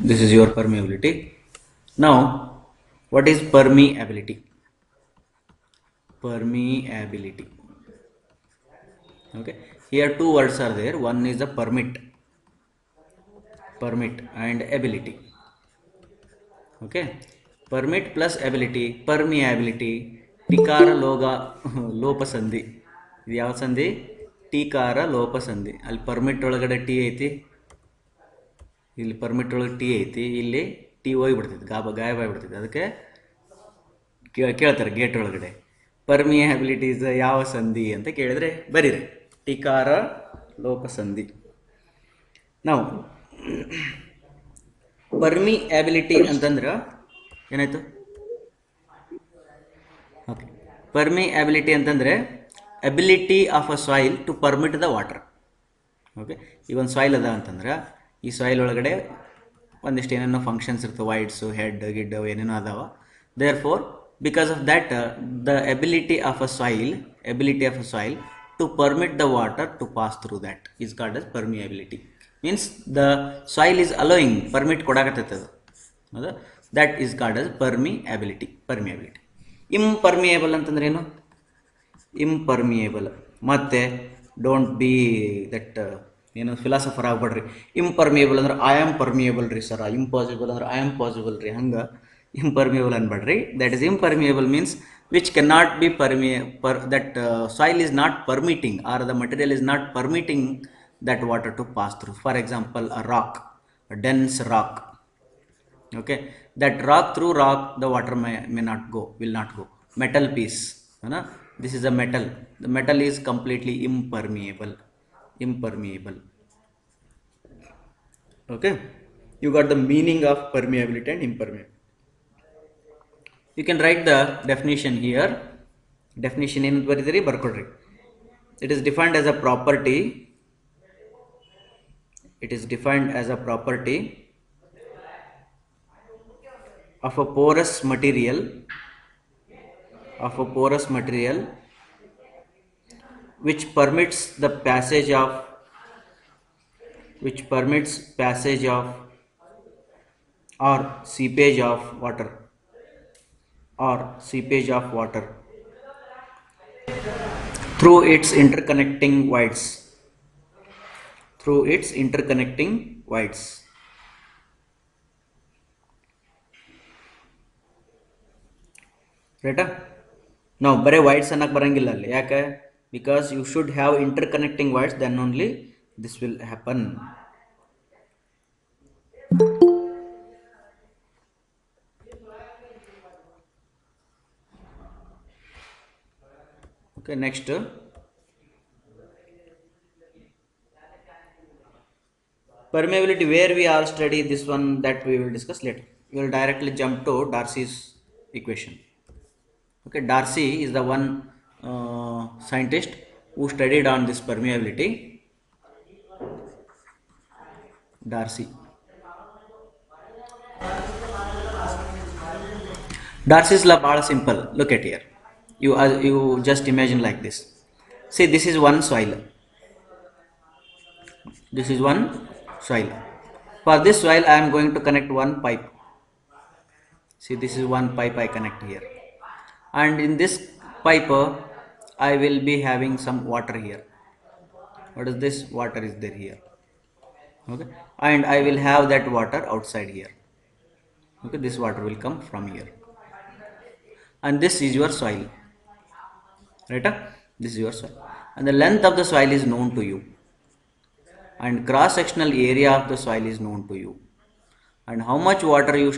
This is your permeability. Now, what is permeability? Permeability. Okay, here two words are there. One is the permit and ability. Okay, permit plus ability, permeability. ಟಿಕಾರ ಲೋಗ ಲೋಪ ಸಂಧಿ. ಇದು ಯಾವ ಸಂಧಿ? ಟಿಕಾರ ಲೋಪ ಸಂಧಿ. ಅಲ್ಲಿ permit ಒಳಗಡೆ ಟಿ ಐತಿ, ಇಲ್ಲಿ ಪರ್ಮಿಟ್ ಒಳಗೆ ಟಿ ಐತಿ, ಇಲ್ಲಿ ಟಿ ಹೋಗಿಬಿಡ್ತೈತಿ, ಗಾಯಬ ಆಗಿಬಿಡ್ತೈತಿ. ಅದಕ್ಕೆ ಕೇಳ್ತಾರೆ ಗೇಟ್ ಒಳಗಡೆ ಪರ್ಮಿಯಬಿಲಿಟೀಸ್ ಯಾವ ಸಂಧಿ ಅಂತ ಕೇಳಿದ್ರೆ ಬರೀರಿ ಟಿಕಾರ ಲೋಪ ಸಂಧಿ. ನಾವು ಪರ್ಮಿಯಬಿಲಿಟಿ ಅಂತಂದ್ರೆ ಏನಾಯ್ತು? ಓಕೆ, ಪರ್ಮಿಯಬಿಲಿಟಿ ಅಂತಂದರೆ ability of a soil to permit the water. Okay, ಈ ಒಂದು ಸಾಯಿಲ್ ಅದ ಅಂತಂದ್ರೆ ಈ ಸಾಯಿಲ್ ಒಳಗಡೆ ಒಂದಿಷ್ಟು ಏನೇನೋ ಫಂಕ್ಷನ್ಸ್ ಇರ್ತವೆ, ವೈಡ್ಸು, ಹೆಡ್, ಗಿಡ್ ಏನೇನೋ ಅದಾವ. Therefore because of that the ability of a soil to permit the water to pass through that is called as permeability. Means the soil is allowing, permit kodagatatadu, that is called as permeability. Impermeable ಅಂತಂದ್ರೆ ಏನು? Impermeable ಮತ್ತೆ don't be that ಏನು philosopher ಆಗ್ಬೇಡ್ರಿ. Impermeable ಅಂದ್ರೆ I am permeable ರೀ ಸರ, impossible ಅಂದ್ರೆ I am possible ರೀ, ಹಂಗೆ impermeable ಅನ್ಬೇಡ್ರಿ. that is impermeable means which cannot be that soil is not permitting, or the material is not permitting that water to pass through. For example, a rock, a dense rock. Okay, that rock, through rock the water may not go, will not go. Metal piece, this is a metal, the metal is completely impermeable. Okay, you got the meaning of permeability and impermeability. You can write the definition here. Definition ಏನಂತ ಬರೀತೀರಿ ಬರ್ಕೊಡ್ರಿ. It is defined as a property. It is defined as a property of a porous material, which permits passage of or seepage of water through its interconnecting voids. Right? Now bare voids ಅನ್ನಕ್ಕೆ ಬರಂಗಿಲ್ಲ ಅಲ್ಲಿ. ಯಾಕೆ? Because you should have interconnecting voids, then only this will happen. Okay, next permeability, where we all study this one, that we will discuss later. We will directly jump to Darcy's equation. Okay, Darcy is the one scientist who studied on this permeability. Darcy's law bada simple. Look at here. You just imagine like this. See, this is one soil. For this soil I am going to connect one pipe. See, this is one pipe I connect here, and in this pipe I will be having some water here. What is this? Water is there here. Okay, and I will have that water outside here. Okay, this water will come from here, and this is your soil. Right? This is your soil, and the length of the soil is known to you, and cross-sectional area of the soil is known to you, and how much water you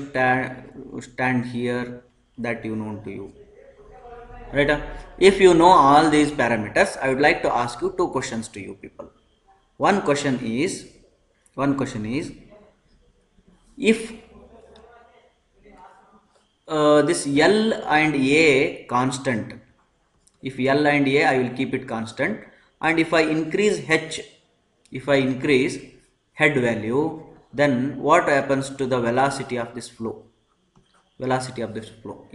stand here, that you known to you. Right? If you know all these parameters, I would like to ask you two questions to you people. One question is if this L and A constant, if L and A I will keep it constant, and if I increase head value, then what happens to the velocity of this flow?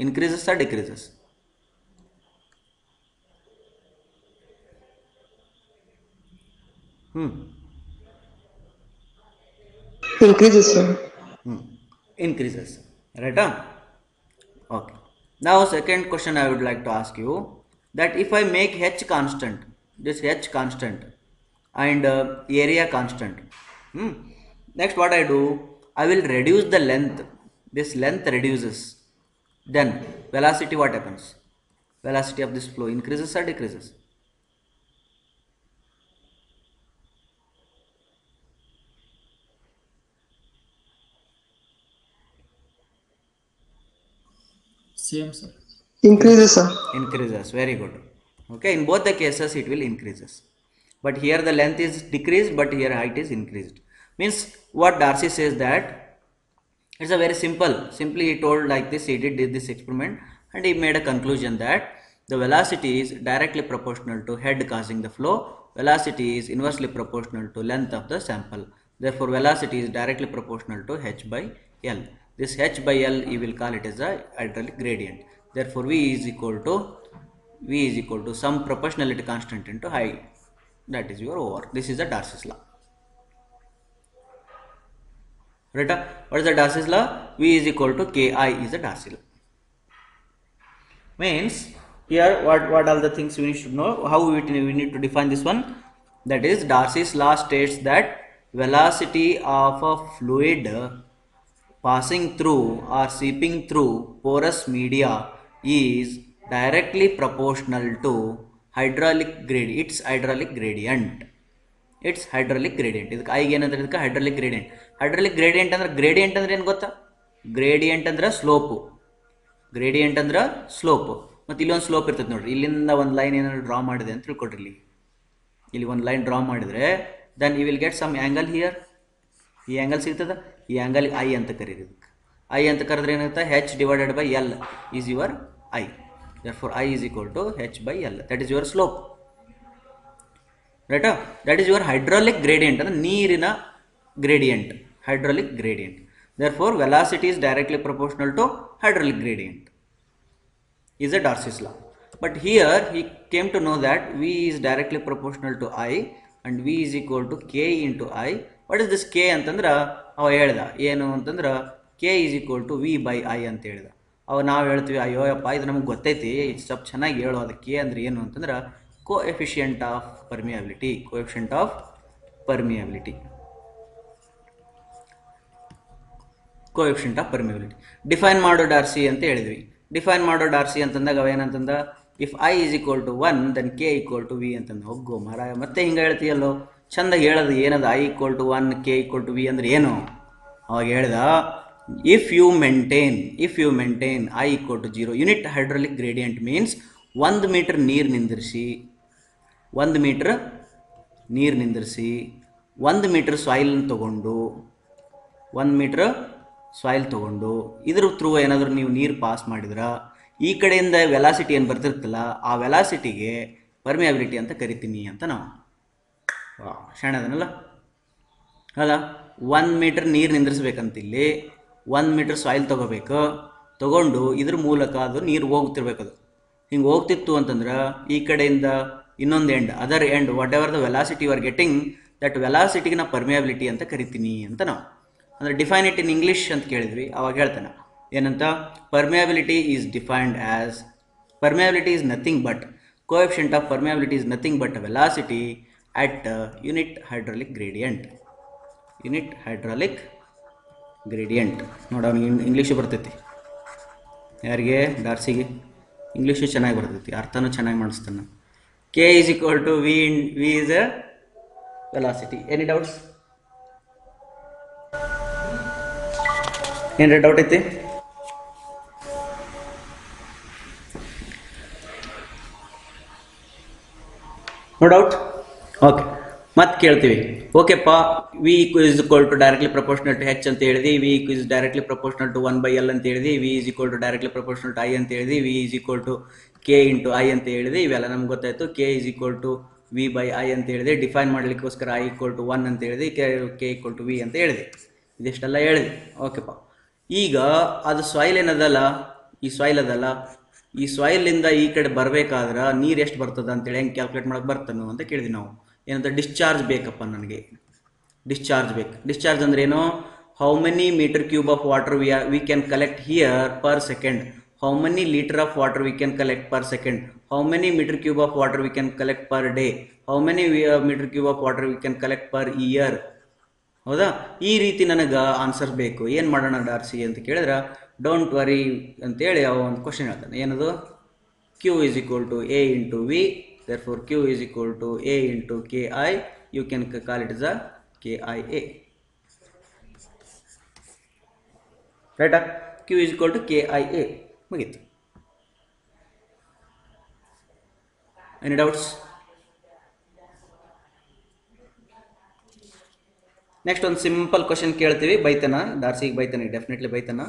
Increases or decreases? Increases, sir. increases, right? Okay. Now second question I would like to ask you, that if I make h constant, this h constant, and area constant, next what I do, I will reduce the length. This length reduces. Then velocity, what happens? Velocity of this flow increases or decreases? Same, sir. Increases, sir. Increases. Very good. Okay, in both the cases it will increases, but here the length is decreased, but here height is increased. Means what Darcy says, that it's a very simply he told like this, he did this experiment and he made a conclusion that the velocity is directly proportional to head causing the flow, velocity is inversely proportional to length of the sample, therefore velocity is directly proportional to h by l. This h by l you will call it as a hydraulic gradient, therefore v is equal to some proportionality constant into height, that is your over. This is the Darcy's law. Right? What is the Darcy's law? V is equal to Ki is the Darcy law. Means here what all the things we should know, how we need to define this one. That is, Darcy's law states that velocity of a fluid passing through or seeping through porous media is directly proportional to hydraulic gradient, its hydraulic gradient. It's hydraulic gradient. ಇದಕ್ಕೆ ಐಗೆ ಏನಂದ್ರೆ, ಇದಕ್ಕೆ hydraulic gradient. Hydraulic gradient ಅಂದ್ರೆ, gradient ಅಂದ್ರೆ ಏನು ಗೊತ್ತಾ? Gradient ಅಂದ್ರೆ slope. Gradient ಅಂದ್ರೆ slope. ಮತ್ತು ಇಲ್ಲೊಂದು ಸ್ಲೋಪ್ ಇರ್ತದೆ ನೋಡ್ರಿ, ಇಲ್ಲಿಂದ ಒಂದು ಲೈನ್ ಏನಾದ್ರು ಡ್ರಾ ಮಾಡಿದೆ ಅಂತ ತಿಳ್ಕೊಡ್ರಿ. ಇಲ್ಲಿ ಒಂದು ಲೈನ್ ಡ್ರಾ ಮಾಡಿದರೆ then you will get some angle here. ಈ ಆ್ಯಂಗಲ್ ಸಿಗ್ತದೆ, ಈ ಆ್ಯಂಗಲ್ ಐ ಅಂತ ಕರೀರಿ. ಐ ಅಂತ ಕರೆದ್ರೆ ಏನಾಗುತ್ತೆ, H divided by L is your I. therefore I is equal to h by l, that is your slope. Right? That is your hydraulic gradient, and ನೀರಿನ gradient, hydraulic gradient. Therefore velocity is directly proportional to hydraulic gradient, is a Darcy's law. But here he came to know that v is directly proportional to I and v is equal to k into I. What is this k ಅಂತಂದ್ರೆ ಅವ ಹೇಳ್ದ ಏನು ಅಂತಂದ್ರೆ k is equal to v by I ಅಂತ ಹೇಳ್ದ. ಅವಾಗ ನಾವು ಹೇಳ್ತೀವಿ, ಅಯ್ಯೋ ಅಪ್ಪ ಇದು ನಮಗೆ ಗೊತ್ತೈತಿ, ಸ್ವಲ್ಪ ಚೆನ್ನಾಗಿ ಹೇಳೋ, ಅದು ಕೆ ಅಂದ್ರೆ ಏನು ಅಂತಂದ್ರೆ coefficient of permeability. Coefficient of permeability, coefficient of permeability define ಮಾಡೋ ಡಾರ್ಸಿ ಅಂತ ಹೇಳಿದ್ವಿ. ಡಿಫೈನ್ ಮಾಡೋ ಡಾರ್ಸಿ ಅಂತಂದಾಗ ಅವ ಏನಂತಂದ, if I is equal to 1 then K equal to V ಅಂತಂದ. ಹೋಗೋ ಮಾರಾಯ, ಮತ್ತೆ ಹಿಂಗೆ ಹೇಳ್ತೀಯಲ್ಲೋ, ಚಂದ ಹೇಳೋದು ಏನದು, I equal to 1 K equal to V ಅಂದ್ರೆ ಏನು? ಅವಾಗ ಹೇಳ್ದ, if you maintain I equal to 0, unit hydraulic gradient means 1 metre ನೀರು ನಿಂದಿರಿಸಿ 1 ಮೀಟರ್ ಸಾಯಿಲ್ ತಗೊಂಡು 1 ಮೀಟರ್ ಸಾಯಿಲ್ ತಗೊಂಡು ಇದ್ರ ಥ್ರೂ ಏನಾದರೂ ನೀವು ನೀರು ಪಾಸ್ ಮಾಡಿದ್ರೆ ಈ ಕಡೆಯಿಂದ ವೆಲಾಸಿಟಿ ಏನು ಬರ್ತಿರ್ತಲ್ಲ, ಆ ವೆಲಾಸಿಟಿಗೆ ಪರ್ಮಿಯಾಬಿಲಿಟಿ ಅಂತ ಕರಿತೀನಿ ಅಂತ ನಾವು. ಶಾಣೆ ಅದನ್ನಲ್ಲ ಅಲ್ಲ. 1 ಮೀಟರ್ ನೀರು ನಿಂದಿರಿಸ್ಬೇಕಂತ ಇಲ್ಲಿ 1 ಮೀಟರ್ ಸಾಯಿಲ್ ತಗೊಂಡು ಇದ್ರ ಮೂಲಕ ಅದು ನೀರು ಹೋಗ್ತಿರ್ಬೇಕದು. ಹಿಂಗೆ ಹೋಗ್ತಿತ್ತು ಅಂತಂದ್ರೆ ಈ ಕಡೆಯಿಂದ ಇನ್ನೊಂದು end, other end, whatever the velocity you are getting, that ವೆಲಾಸಿಟಿಗೆ ನಾ ಪರ್ಮಿಯಾಬಿಲಿಟಿ ಅಂತ ಕರಿತೀನಿ ಅಂತ ನಾವು. ಅಂದರೆ ಡಿಫೈನ್ ಇಟ್ ಇನ್ ಇಂಗ್ಲೀಷ್ ಅಂತ ಕೇಳಿದ್ವಿ. ಅವಾಗ ಹೇಳ್ತಾನೆ ಏನಂತ, permeability is defined as, permeability is nothing but, coefficient of permeability is nothing but velocity at unit hydraulic gradient. Unit hydraulic gradient. ನೋಡಿ, ಅವ್ನಿಗೆ ಇಂಗ್ಲೀಷು ಬರ್ತೈತಿ. ಯಾರಿಗೆ? ಡಾರ್ಸಿಗೆ ಇಂಗ್ಲೀಷು ಚೆನ್ನಾಗಿ ಬರ್ತೈತಿ, ಅರ್ಥನೂ ಚೆನ್ನಾಗಿ ಮಾಡಿಸ್ತಾನೆ. K is equal to V is a velocity. Any doubts? ಏನ್ರ ಡೌಟ್ ಐತಿ? No doubt? ಓಕೆ, ಮತ್ತೆ ಕೇಳ್ತೀವಿ. ಓಕೆಪ್ಪ, V is equal to directly proportional to H ಅಂತ ಹೇಳಿದ್ವಿ, V is directly proportional to 1/L ಅಂತ ಹೇಳಿದ್ವಿ, V is equal to directly proportional to I ಅಂತ ಹೇಳಿದ್ವಿ, V is equal to K into I ಅಂತ ಹೇಳಿದ್ವಿ. ಇವೆಲ್ಲ ನಮ್ಗೆ ಗೊತ್ತಾಯಿತು. K is equal to V by I ಅಂತ ಹೇಳಿದೆ. ಡಿಫೈನ್ ಮಾಡಲಿಕ್ಕೋಸ್ಕರ ಐ ಈಕ್ವಲ್ ಟು 1 ಅಂತ ಹೇಳಿದ್ವಿ, ಕೆ ಈಕ್ವಲ್ ಟು ವಿ ಅಂತ ಹೇಳಿದೆ. ಇದಿಷ್ಟೆಲ್ಲ ಹೇಳಿದ್ವಿ. ಓಕೆಪ್ಪ, ಈಗ ಅದು ಸಾಯಿಲ್ ಏನದಲ್ಲ, ಈ ಸಾಯಿಲ್ ಅದಲ್ಲ, ಈ ಸಾಯಿಲಿಂದ ಈ ಕಡೆ ಬರಬೇಕಾದ್ರೆ ನೀರು ಎಷ್ಟು ಬರ್ತದೆ ಅಂತೇಳಿ ಹೆಂಗೆ ಕ್ಯಾಲ್ಕುಲೇಟ್ ಮಾಡೋಕೆ ಬರ್ತಾನೋ ಅಂತ ಕೇಳಿದ್ವಿ ನಾವು. ಏನಂತ, ಡಿಸ್ಚಾರ್ಜ್ ಬೇಕಪ್ಪ ನನಗೆ, ಡಿಸ್ಚಾರ್ಜ್ ಬೇಕು. ಡಿಸ್ಚಾರ್ಜ್ ಅಂದ್ರೆ ಏನು? how many meter cube of water we can collect here per second, how many liter of water we can collect per second, how many meter cube of water we can collect per day, how many meter cube of water we can collect per year. ಹೌದಾ? ಈ ರೀತಿ ನನಗೆ answer ಬೇಕು. ಏನು ಮಾಡೋಣ Darcy ಅಂತ ಕೇಳಿದ್ರೆ, don't worry ಅಂತೇಳಿ ಅವ ಒಂದು ಕ್ವಶನ್ ಹೇಳ್ತಾನೆ. ಏನದು? Q is equal to A into V, therefore Q is equal to A into KI, you can call it as a KIA. Right? Q is equal to KIA. ಮುಗೀತು. Any doubts? Next ಒಂದು simple question ಕೇಳ್ತೀವಿ. ಬೈತಾನ ಡಾರ್ಸಿಗೆ? ಬೈತಾನೆ, definitely ಬೈತಾನ.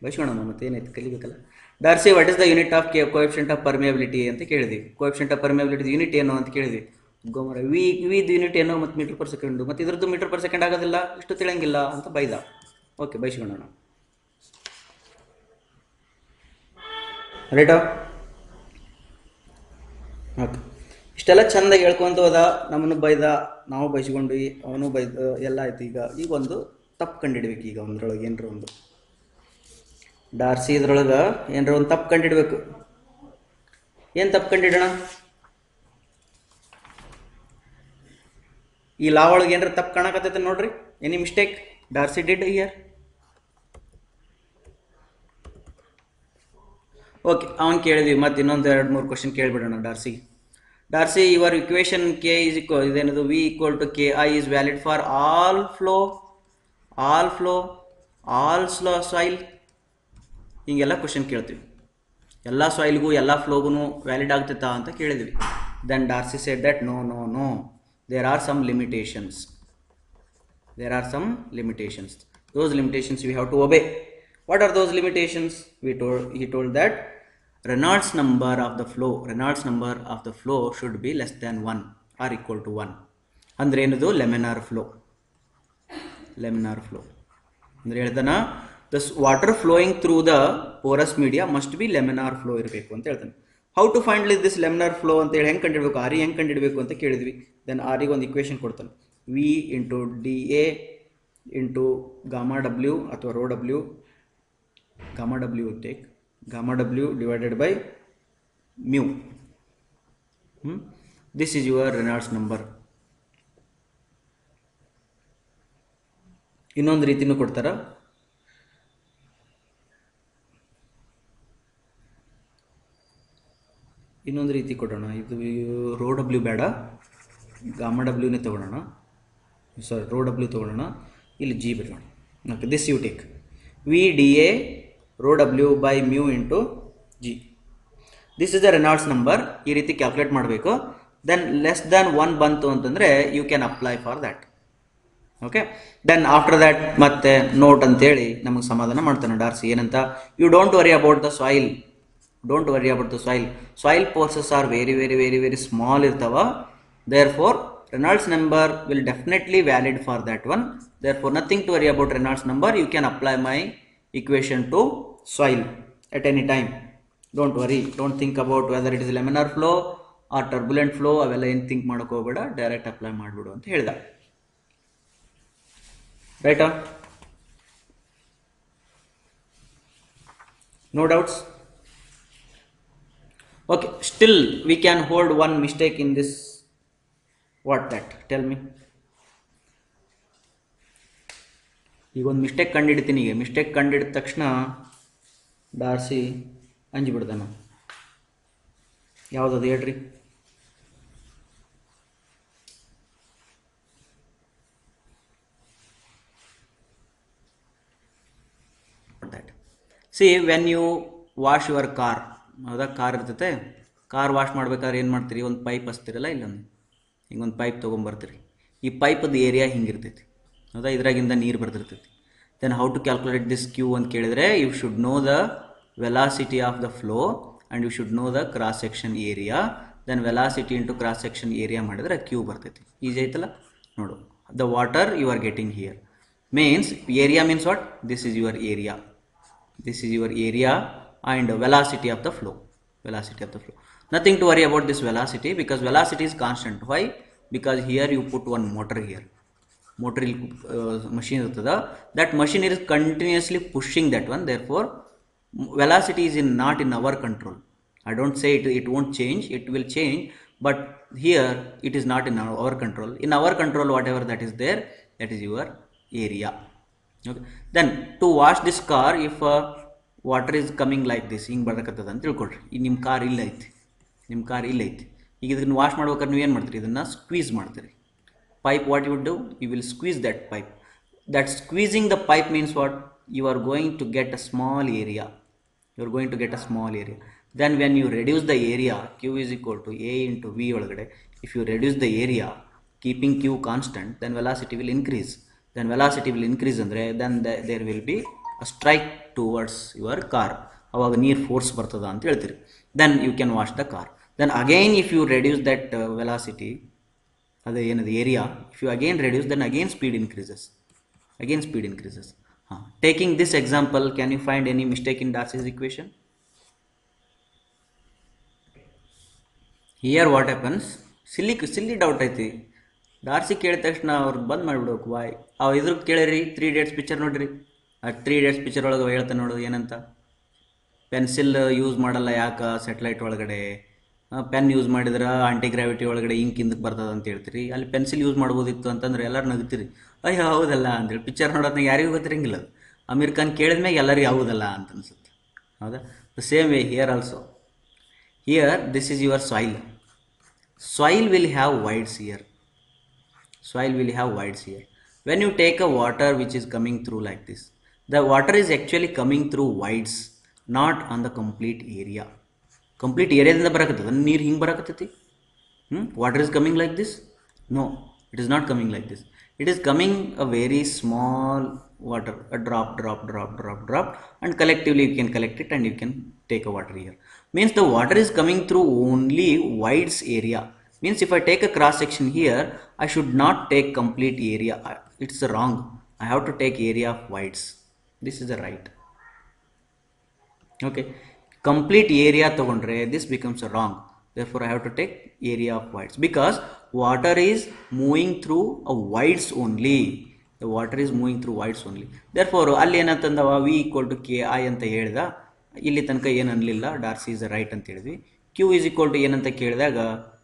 ಬೈಸೋಣ, ಮತ್ತೆ ಏನೈತೆ ಕಲಿಬೇಕಲ್ಲ. Darcy, what is the unit of coefficient of permeability ಅಂತ ಕೇಳಿದ್ವಿ. ಕೋಎಫಿಷಿಯಂಟ್ ಆಫ್ ಪರ್ಮಿಯಬಿಲಿಟಿ ಯೂನಿಟ್ ಏನು ಅಂತ ಕೇಳಿದ್ವಿ. ಗೋಮರ ವಿದ್ ಯೂನಿಟ್ ಏನು ಮತ್ತು ಮೀಟರ್ ಪರ್ ಸೆಕೆಂಡು, ಮತ್ತು ಇದ್ರದ್ದು ಮೀಟರ್ ಪರ್ ಸೆಕೆಂಡ್ ಆಗೋದಿಲ್ಲ, ಇಷ್ಟು ತಿಳಿಯಂಗಿಲ್ಲ ಅಂತ ಬೈದ. ಓಕೆ, ಬೈಸ್ಕೊಳ್ಳೋಣ. ರೈಟಾ? ಓಕೆ, ಇಷ್ಟೆಲ್ಲ ಚೆಂದಾಗಿ ಹೇಳ್ಕೊಂತ ಹೋದ, ನಮ್ಮನ್ನು ಬೈದ, ನಾವು ಬೈಸ್ಕೊಂಡ್ವಿ, ಅವನು ಬೈದ, ಎಲ್ಲ ಆಯ್ತು. ಈಗ ಒಂದು ತಪ್ಪು ಕಂಡಿಡ್ಬೇಕು. ಈಗ ಒಂದ್ರೊಳಗೆ ಏನರ ಒಂದು ಡಾರ್ಸಿ ಇದ್ರೊಳಗೆ ಏನರ ಒಂದು ತಪ್ಪು ಕಂಡಿಡ್ಬೇಕು. ಏನು ತಪ್ಪು ಕಂಡಿಡೋಣ? ಈ ಲಾ ಒಳಗೆ ಏನರ ತಪ್ಪು ಕಾಣಕತ್ತೈತೆ ನೋಡ್ರಿ. Any mistake Darcy did here? Okay, ಅವನು ಕೇಳಿದ್ವಿ. ಮತ್ತು ಇನ್ನೊಂದು 2-3 ಕ್ವಶನ್ ಕೇಳಿಬಿಡೋಣ ಡಾರ್ಸಿಗೆ. Darcy, your equation K is equal, ಇದೇನದು V equal to K I is valid for all flow, all soil. ಹಿಂಗೆಲ್ಲ ಕ್ವಶನ್ ಕೇಳ್ತೀವಿ. ಎಲ್ಲ ಸಾಯಿಲ್ಗೂ ಎಲ್ಲ ಫ್ಲೋಗೂ ವ್ಯಾಲಿಡ್ ಆಗ್ತೈತಾ ಅಂತ ಕೇಳಿದ್ವಿ. Then Darcy said that no, there are some limitations. Those limitations we have to obey. What are those limitations? He told that Reynolds number of the flow should be less than 1 or equal to 1. ಅಂದ್ರೆ ಏನದು? ಲೆಮಿನಾರ್ flow ಅಂದ್ರೆ ಹೇಳ್ತಾನ, the water flowing through the porous media must be laminar flow ಇರಬೇಕು ಅಂತ ಹೇಳ್ತಾನೆ. How to find this laminar flow ಅಂತ ಹೇಳಿ ಹೆಂಗೆ ಕಂಡಿಡ್ಬೇಕು, ಆರ್ ಹೆಂಗೆ ಕಂಡಿಡ್ಬೇಕು ಅಂತ ಕೇಳಿದ್ವಿ. ದೆನ್ ಆರಿಗೆ ಒಂದು ಇಕ್ವೇಶನ್ ಕೊಡ್ತಾನೆ, V into D A into gamma W ಅಥವಾ rho W, gamma W divided by mu. This is your Reynolds number. ಇನ್ನೊಂದು ರೀತಿನೂ ಕೊಡ್ತಾರ. ಇನ್ನೊಂದು ರೀತಿ ಕೊಡೋಣ. ಇದು ರೋ ಡಬ್ಲ್ಯೂ ಬೇಡ, ಗಾಮಾ ಡಬ್ಲ್ಯೂನೇ ತೊಗೊಳೋಣ. ರೋ ಡಬ್ಲ್ಯೂ ತೊಗೊಳೋಣ. ಇಲ್ಲಿ ಜಿ ಬಿಡೋಣ. Okay, this you take V D A rho W by mu into G. This is the Reynolds number. ಈ ರೀತಿ ಕ್ಯಾಲ್ಕುಲೇಟ್ ಮಾಡಬೇಕು. ದೆನ್ ಲೆಸ್ ದ್ಯಾನ್ 1 ಬಂತು ಅಂತಂದರೆ you can apply for that. Okay, then after that ಮತ್ತೆ note ಅಂತೇಳಿ ನಮಗೆ ಸಮಾಧಾನ ಮಾಡ್ತಾನೆ ಡಾರ್ಸಿ. ಏನಂತ? You don't worry about the soil. Soil pores are very small ಇರ್ತಾವ. Therefore Reynolds number will definitely valid for that one. Therefore nothing to worry about Reynolds number. You can apply my equation to soil at any time. Don't worry, don't think about whether it is laminar flow or turbulent flow. ಅವೆಲ್ಲ ಏನು think ಮಾಡೋಕೆ ಹೋಗಬೇಡ, direct apply ಮಾಡಿಬಿಡು ಅಂತ ಹೇಳ್ದ. ರೈಟಾ? No doubts? Okay, still we can hold one mistake in this. What that? Tell me. ಈಗ ಒಂದು mistake ಕಂಡಿಡ್ತೀನಿ. ಈಗ ಮಿಸ್ಟೇಕ್ ಕಂಡಿಡಿದ ತಕ್ಷಣ ಡಾರ್ಸಿ ಅಂಜಿಬಿಡ್ತಾನ. ಯಾವುದದು ಹೇಳ್ರಿ? See, when you wash your car, ಹೌದಾ, ಕಾರ್ ಇರ್ತೈತೆ, ಕಾರ್ ವಾಶ್ ಮಾಡ್ಬೇಕಾದ್ರೆ ಏನು ಮಾಡ್ತೀರಿ? ಒಂದು ಪೈಪ್ ಹಚ್ತಿರಲ್ಲ, ಇಲ್ಲೊಂದು ಹಿಂಗೊಂದು ಪೈಪ್ ತೊಗೊಂಬರ್ತೀರಿ. ಈ ಪೈಪದ್ದು ಏರಿಯಾ ಹಿಂಗಿರ್ತೈತಿ, ಹೌದಾ, ಇದ್ರಾಗಿಂದ ನೀರು ಬರ್ತಿರ್ತೈತಿ. Then how to calculate this Q ಅಂತ ಕೇಳಿದರೆ, you should know the velocity of the flow and you should know the cross section area. Then velocity into cross section area ಮಾಡಿದ್ರೆ Q ಬರ್ತೈತಿ. Easy ಆಯ್ತಲ್ಲ? ನೋಡು, the water you are getting here means area means what? This is your area. This is your area and velocity of the flow. Nothing to worry about this velocity because velocity is constant. Why? Because here you put one motor here. motor machine irtada, that machine is continuously pushing that one. Therefore velocity is not in our control. I don't say it won't change, it will change, but here it is not in our control. In our control, whatever that is there, that is your area. Okay, then to wash this car, if water is coming like this, ಹಿಂಗೆ ಬರಕತ್ತದ ಅಂತ ತಿಳ್ಕೊಳ್ರಿ. ಈಗ ನಿಮ್ಮ car ಇಲ್ಲೈತಿ, ಈಗ ಇದನ್ನು wash ಮಾಡ್ಬೇಕಾದ್ರೆ ನೀವು ಏನು ಮಾಡ್ತೀರಿ, ಇದನ್ನು ಸ್ಕ್ವೀಸ್ ಮಾಡ್ತೀರಿ. Pipe, what you would do, you will squeeze that pipe. That squeezing the pipe means what? You are going to get a small area. Then when you reduce the area, Q is equal to A into V ಒಳಗಡೆ, if you reduce the area keeping Q constant, then velocity will increase. ಅಂದ್ರೆ then there will be a strike towards your car. ಅವಾಗ ನೀರು force ಬರ್ತದ ಅಂತ ಹೇಳ್ತೀರಿ. then you can wash the car. then again if you reduce that velocity, ಅದು ಏನದು area, if you again reduce, then again speed increases. Taking this example, can you find any mistake in Darcy's equation? Here what happens, silly doubt ಐತಿ. Darcy ಕೇಳಿದ ತಕ್ಷಣ ಅವ್ರು ಬಂದ್ ಮಾಡಿಬಿಡ್ಬೇಕು. Y ಅವು ಇದ್ರ ಕೇಳಿರಿ, 3 Idiots ಪಿಕ್ಚರ್ ನೋಡ್ರಿ. ಆ 3 Idiots ಪಿಕ್ಚರ್ ಒಳಗೆ ಹೇಳ್ತಾನೆ ನೋಡೋದು ಏನಂತ, ಪೆನ್ಸಿಲ್ ಯೂಸ್ ಮಾಡಲ್ಲ ಯಾಕೆ ಸ್ಯಾಟಲೈಟ್ ಒಳಗಡೆ, ಪೆನ್ ಯೂಸ್ ಮಾಡಿದ್ರೆ ಆಂಟಿಗ್ರಾವಿಟಿ ಒಳಗಡೆ ಇಂಕ್ ಹಿಂದಕ್ಕೆ ಬರ್ತದೆ ಅಂತ ಹೇಳ್ತೀರಿ. ಅಲ್ಲಿ ಪೆನ್ಸಿಲ್ ಯೂಸ್ ಮಾಡ್ಬೋದಿತ್ತು ಅಂತಂದ್ರೆ ಎಲ್ಲರೂ ನಗ್ತೀರಿ, ಅಯ್ಯೋ ಹೌದಲ್ಲ ಅಂತೇಳಿ. ಪಿಕ್ಚರ್ ನೋಡೋದನ್ನ ಯಾರಿಗೂ ಗೊತ್ತಿರಂಗಿಲ್ಲ ಅದು. ಅಮೀರ್ ಖಾನ್ ಕೇಳಿದ್ಮೇಲೆ ಎಲ್ಲರಿಗೂ ಯಾವುದಲ್ಲ ಅಂತ ಅನ್ಸುತ್ತೆ, ಹೌದಾ? The same way here also. Here this is your soil. Soil will have voids here. When you take a water which is coming through like this, the water is actually coming through voids, not on the complete area. Complete area ದಿಂದ ಬರಕತ್ತದ ನೀರು ಹಿಂಗೆ ಬರಕತ್ತೈತಿ. Water is coming like this? No, it is not coming like this. It is coming a very small water, a drop, and collectively you can collect it and you can take a water here. Means the water is coming through only voids area. Means if I take a cross section here, I should not take complete area. It's wrong. I have to take area of voids. This is the right. Okay. Complete area ತಗೊಂಡ್ರೆ this becomes wrong. Therefore I have to take area of voids, because water is moving through a voids only. Therefore ಅಲ್ಲಿ ಏನಂತಂದವ, v equal to ki ಅಂತ ಹೇಳ್ದ. ಇಲ್ಲಿ ತನಕ ಏನು ಅನ್ಲಿಲ್ಲ, Darcy is right ಅಂತ ಹೇಳಿದ್ವಿ. q is equal to ಏನಂತ ಕೇಳಿದಾಗ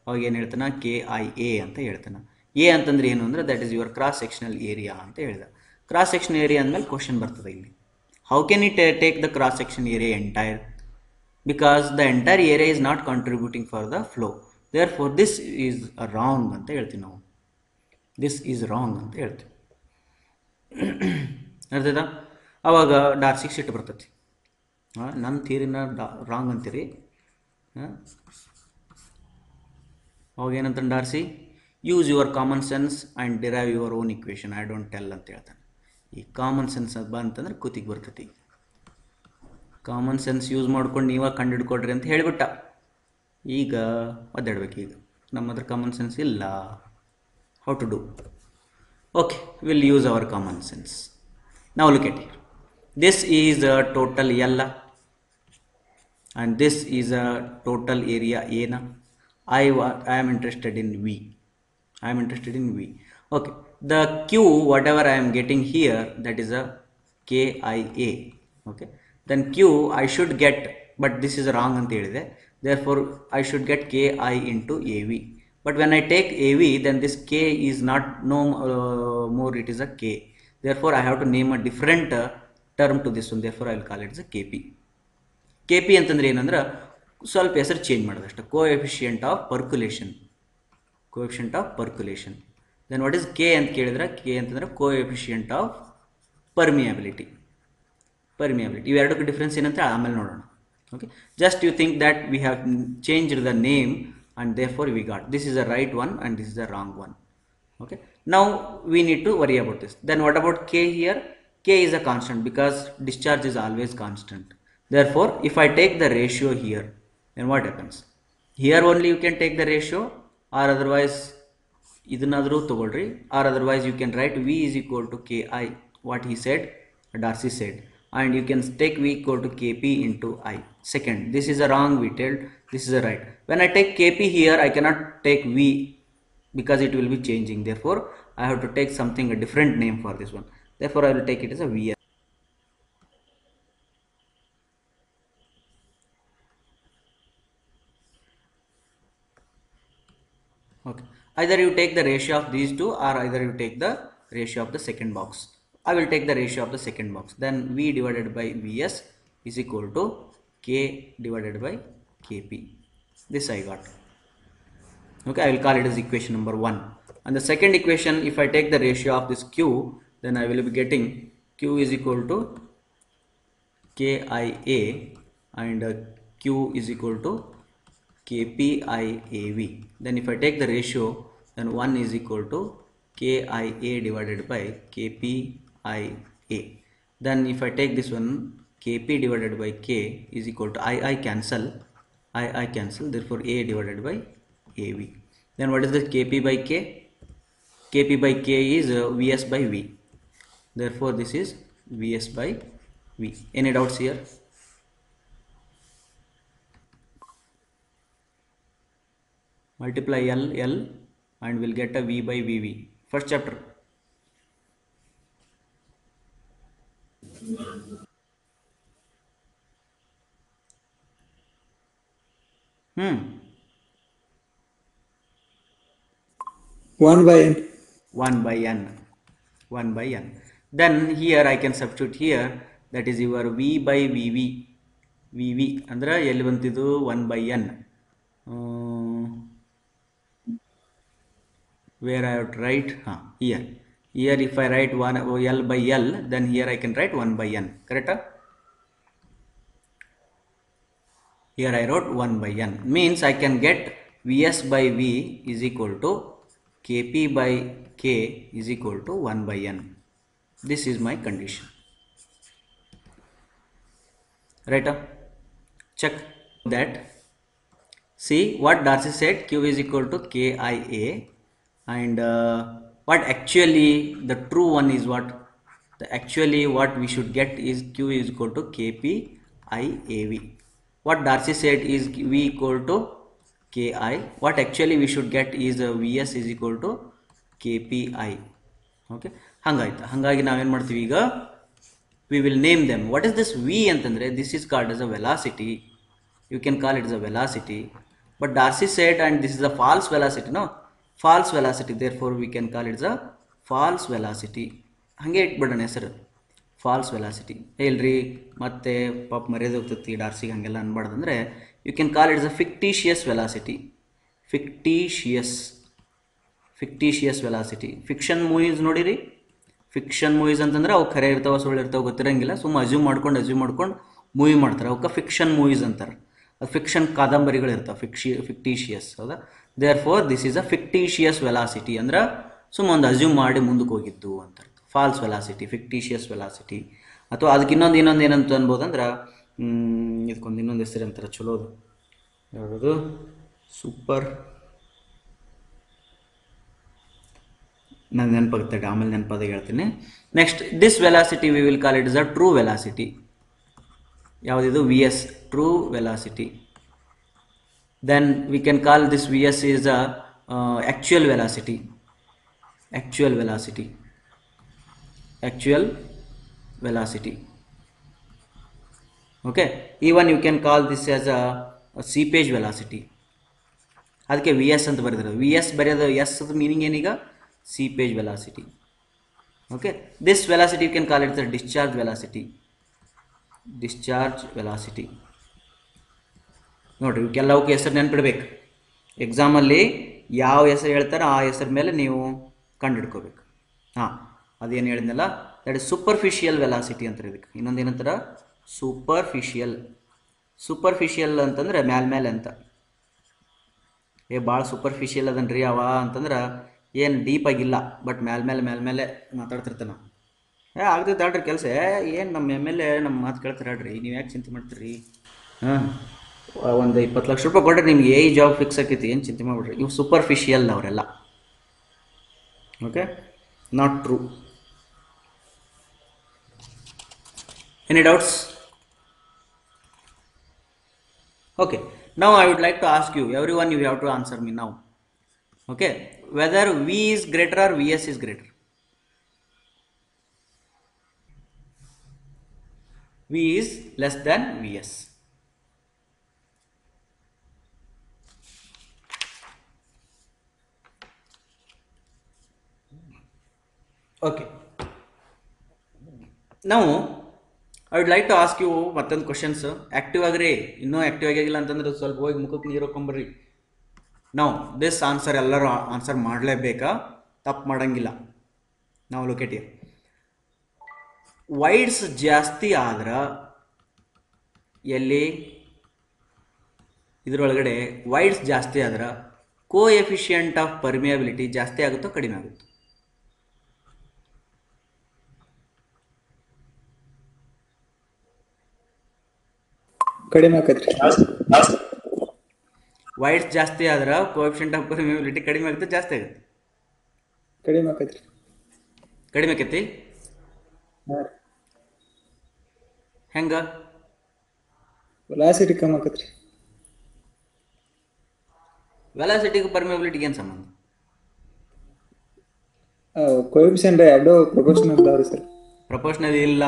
ಅವಾಗ ಏನು ಹೇಳ್ತಾನ, KIA ಅಂತ ಹೇಳ್ತಾನ. ಎ ಅಂತಂದ್ರೆ ಏನು ಅಂದ್ರೆ that is your cross sectional area ಅಂತ ಹೇಳ್ದ. ಕ್ರಾಸ್ ಸೆಕ್ಷನ್ ಏರಿಯಾ ಅಂದಮೇಲೆ ಕ್ವಶನ್ ಬರ್ತದೆ ಇಲ್ಲಿ, how can it take the cross section area entire? Because the entire area is not contributing for the flow. Therefore this is wrong ಅಂತ ಹೇಳ್ತೀವಿ ನಾವು. This is wrong ಅಂತ ಹೇಳ್ತೀವಿ. ಅರ್ಥದ? ಅವಾಗ ಡಾರ್ಸಿಗೆ ಸಿಟ್ಟು ಬರ್ತೈತಿ. ನನ್ನ ಥಿಯರಿನ ರಾಂಗ್ ಅಂತೀರಿ. ಅವಾಗ ಏನಂತ Darcy, use your common sense and derive your own equation, I don't tell ಅಂತ ಹೇಳ್ತಾನೆ. ಈ ಕಾಮನ್ ಸೆನ್ಸ್ ಬಂತಂದ್ರೆ ಕೂತಿಗೆ ಬರ್ತೈತಿ. ಕಾಮನ್ ಸೆನ್ಸ್ ಯೂಸ್ ಮಾಡ್ಕೊಂಡು ನೀವೇ ಕಂಡು ಹಿಡ್ಕೊಡ್ರಿ ಅಂತ ಹೇಳಿಬಿಟ್ಟ. ಈಗ ಒದ್ದಾಡ್ಬೇಕು. ಈಗ ನಮ್ಮ ಹತ್ರ ಕಾಮನ್ ಸೆನ್ಸ್ ಇಲ್ಲ. How to do? Okay, will use our common sense. ನಾವು look at here. This is a total ಎಲ್ಲ and this is a total area ಏನ. I am interested in V. Okay, the Q whatever I am getting here, that is a KIA. Okay, then Q I should get, but this is wrong ಅಂತ ಹೇಳಿದೆ. Therefore I should get KI into AV. But when I take AV, then this K is not more, it is a K. Therefore I have to name a different term to this one. Therefore I will call it as a KP. KP ಅಂತಂದ್ರೆ ಏನಂದ್ರೆ ಸ್ವಲ್ಪ ಹೆಸರು change ಮಾಡೋದಷ್ಟೇ. Coefficient of percolation. Then what is K ಅಂತ ಕೇಳಿದ್ರೆ, K ಅಂತಂದ್ರೆ coefficient of permeability. ಇವೆರಡಕ್ಕೆ difference ಏನಂತ ಆಮೇಲೆ ನೋಡೋಣ. Okay, just you think that we have changed the name and therefore we got this is the right one and this is the wrong one. Okay, now we need to worry about this. Then what about K here? K is a constant because discharge is always constant. Therefore if I take the ratio here, then what happens? Here only you can take the ratio, or otherwise idanadru togolri, or otherwise you can write V is equal to Ki, what he said, Darcy said, and you can take V equal to Kp into I. Second, this is a wrong, we told, this is a right. When I take Kp here, I cannot take V because it will be changing. Therefore I have to take something a different name for this one. Therefore, I will take it as a VS. Okay. Either you take the ratio of these two, or either you take the ratio of the second box. I will take the ratio of the second box. Then V divided by Vs is equal to K divided by Kp. This I got. Okay, I will call it as equation number 1. And the second equation, if I take the ratio of this Q, then I will be getting Q is equal to KIA and Q is equal to KPIAV. Then if I take the ratio, then 1 is equal to KIA divided by KPIA. Then if I take this one, KP divided by K is equal to I cancel, I cancel, therefore A divided by AV. Then what is the KP by K? KP by K is Vs by V. Therefore this is Vs by V. Any doubts here? Multiply L and we'll get a V by VV. First chapter. Hmm. 1 by n. 1 by n. 1 by n. Then here I can substitute here, that is your V by VV. VV andra ಎಲ್ಲಿ ಬಂತಿದು 1 by n. Where I have to write here. Here if I write 1 L by L, then here I can write 1 by n. Correct? Here I wrote 1 by n. Means I can get Vs by V is equal to Kp by K is equal to 1 by n. This is my condition. Right? Check that. See what Darcy said, Q is equal to KIA, and what actually the true one is what? Actually what we should get is Q is equal to KPIAV. What Darcy said is V equal to KI. What actually we should get is Vs is equal to KPI. Okay, hangagi naave ಏನು ಮಾಡ್ತೀವಿ ಈಗ, we will name them. What is this V ಅಂತಂದ್ರೆ, this is called as a velocity. You can call it as a velocity, but Darcy said, and this is a false velocity, no, false velocity, therefore we can call it as a false velocity. ಹಂಗೆ ಇಟ್ಬಿಡೋಣ ಹೆಸರು, falls velocity. ಹೇಳ್ರಿ ಮತ್ತೆ ಪಾಪ ಮರ್ಯಾದೆ ಹೋಗ್ತೈತಿ ಡಾರ್ಸಿಗೆ ಹಂಗೆಲ್ಲ ಅನ್ಬಾರ್ದು ಅಂದರೆ, you can call it's a fictitious velocity. Fictitious velocity. Fiction movies ನೋಡಿರಿ, ಫಿಕ್ಷನ್ ಮೂವೀಸ್ ಅಂತಂದ್ರೆ ಅವು ಖರೆ ಇರ್ತಾವೆ ಸುಳ್ಳು ಇರ್ತಾವೆ ಗೊತ್ತಿರಂಗಿಲ್ಲ, ಸುಮ್ಮ ಅಜ್ಯೂಮ್ ಮಾಡ್ಕೊಂಡು ಮೂವಿ ಮಾಡ್ತಾರೆ, ಅವಕ್ಕೆ ಫಿಕ್ಷನ್ ಮೂವೀಸ್ ಅಂತಾರೆ. ಅದು ಫಿಕ್ಷನ್ ಕಾದಂಬರಿಗಳು ಇರ್ತಾವೆ, ಫಿಕ್ಟಿಷಿಯಸ್. ಹೌದಾ? Therefore this is a fictitious velocity ಅಂದ್ರೆ ಸುಮ್ಮ ಒಂದು ಅಜ್ಯೂಮ್ ಮಾಡಿ ಮುಂದಕ್ಕೆ ಹೋಗಿದ್ದು ಅಂತಾರೆ. False velocity, fictitious velocity. ಅಥವಾ ಅದಕ್ಕೆ ಇನ್ನೊಂದು ಏನಂತ ಅನ್ಬೋದಂದ್ರೆ, ಇದಕ್ಕೊಂದು ಇನ್ನೊಂದು ಹೆಸರು ಅಂತಾರೆ ಚಲೋದು, ಯಾವುದು, ಸೂಪರ್, ನಂಗೆ ನೆನಪಾಗುತ್ತೆ, ಆಮೇಲೆ ನೆನಪಾದಾಗ ಹೇಳ್ತೀನಿ. Next, this velocity we will call it is a true velocity. ಯಾವುದಿದು? V S, true velocity. Then we can call this V S is a actual velocity. Actual velocity. Okay, even you can call this as a seepage velocity. ಅದಕ್ಕೆ V S ಅಂತ ಬರೆದಿರೋದು. V S ಬರೆಯೋದು, S meaning ಏನೀಗ? seepage velocity. Okay, this velocity you can call it the discharge velocity. ನೋಡ್ರಿ, ಇವಕ್ಕೆಲ್ಲವಕ್ಕೆ ಹೆಸರು ನೆನ್ಪಿಡ್ಬೇಕು. ಎಕ್ಸಾಮಲ್ಲಿ ಯಾವ ಹೆಸರು ಹೇಳ್ತಾರೋ ಆ ಹೆಸರ ಮೇಲೆ ನೀವು ಕಂಡುಹಿಡ್ಕೋಬೇಕು. ಅದೇನು ಹೇಳಿದ್ನಲ್ಲ, ದಟ್ ಇಸ್ ಸೂಪರ್ಫಿಷಿಯಲ್ ವೆಲಾಸಿಟಿ ಅಂತಾರೆ ಇದಕ್ಕೆ. ಇನ್ನೊಂದು ಏನಂತಾರೆ? ಸೂಪರ್ಫಿಷಿಯಲ್ ಅಂತಂದ್ರೆ ಮೇಲೆ ಅಂತ. ಭಾಳ ಸೂಪರ್ಫಿಷಿಯಲ್ ಅದನ್ರಿ ಅವ ಅಂತಂದ್ರೆ ಏನು ಡೀಪ್ ಆಗಿಲ್ಲ, ಬಟ್ ಮೇಲೆ ಮಾತಾಡ್ತಿರ್ತಾನೆ. ಆಗ್ತೈತೆ ಹೇಳ್ರಿ ಕೆಲಸ, ಏನು ನಮ್ಮ ಮೇಲೆ ನಮ್ಮ ಮಾತು ಕೇಳ್ತಾರೆ ಹೇಳ್ರಿ, ನೀವು ಯಾಕೆ ಚಿಂತೆ ಮಾಡ್ತೀರಿ? ಒಂದು 20 ಲಕ್ಷ ರೂಪಾಯಿ ಕೊಟ್ಟರೆ ನಿಮ್ಗೆ ಏ ಜಾಬ್ ಫಿಕ್ಸ್ ಆಕೈತಿ, ಏನು ಚಿಂತೆ ಮಾಡ್ಬಿಡ್ರಿ. ಇವು ಸೂಪರ್ಫಿಷಿಯಲ್ ಅವರೆಲ್ಲ. Okay, not true. Any doubts? Okay, now I would like to ask you, everyone, you have to answer me now. Okay, whether V is greater or Vs is greater. V is less than Vs. Okay. Now I would like to ask you ಮತ್ತೊಂದು questions. Active ಆಗ್ರಿ, ಇನ್ನೂ active ಆಗಿಲ್ಲ ಅಂತಂದ್ರೆ ಸ್ವಲ್ಪ ಹೋಗಿ ಮುಖಕ್ಕೆ ನೀರು ಹಾಕೊಂಬರ್ರಿ. ನಾವು this answer ಎಲ್ಲರೂ ಆನ್ಸರ್ ಮಾಡಲೇಬೇಕಾ, ತಪ್ಪು ಮಾಡಂಗಿಲ್ಲ. ನಾವು ಲೊಕೇಟ್ ಇಯರ್ ವೈಡ್ಸ್ ಜಾಸ್ತಿ ಆದ್ರೆ ಎಲ್ಲಿ ಇದರೊಳಗಡೆ ವೈಡ್ಸ್ ಜಾಸ್ತಿ ಆದ್ರೆ ಕೋಎಫಿಷಿಯಂಟ್ ಆಫ್ ಪರ್ಮಿಯಬಿಲಿಟಿ ಜಾಸ್ತಿ ಆಗುತ್ತೋ ಕಡಿಮೆ ಆಗುತ್ತೋ? ಕಡಿಮೆ ಆಕತ್ರಿ. ವೈಡ್ಸ್ ಜಾಸ್ತಿ ಆದ್ರೆ ಕೋಎಫಿಷಿಯಂಟ್ ಆಫ್ ಪರ್ಮಿಯಬಿಲಿಟಿ ಕಡಿಮೆ ಆಗುತ್ತೆ ಜಾಸ್ತಿ ಆಗುತ್ತೆ? ಕಡಿಮೆ ಆಕತ್ರಿ. ಕಡಿಮೆ ಆಕೈತಿ. ಹೆಂಗ? ವೆಲಾಸಿಟಿ ಕಮ್ಮಿ ಆಕತ್ರಿ. ವೆಲಾಸಿಟಿಗೆ ಪರ್ಮಿಯಬಿಲಿಟಿಗೆ ಏನು ಸಂಬಂಧ? ಕೋಎಫಿಷಿಯಂಟ್ ಎರಡು ಪ್ರಪೋರ್ಷನಲ್ ಅದಾವ್ರಿ ಸರ್. ಪ್ರಪೋರ್ಷನಲ್ ಇಲ್ಲ,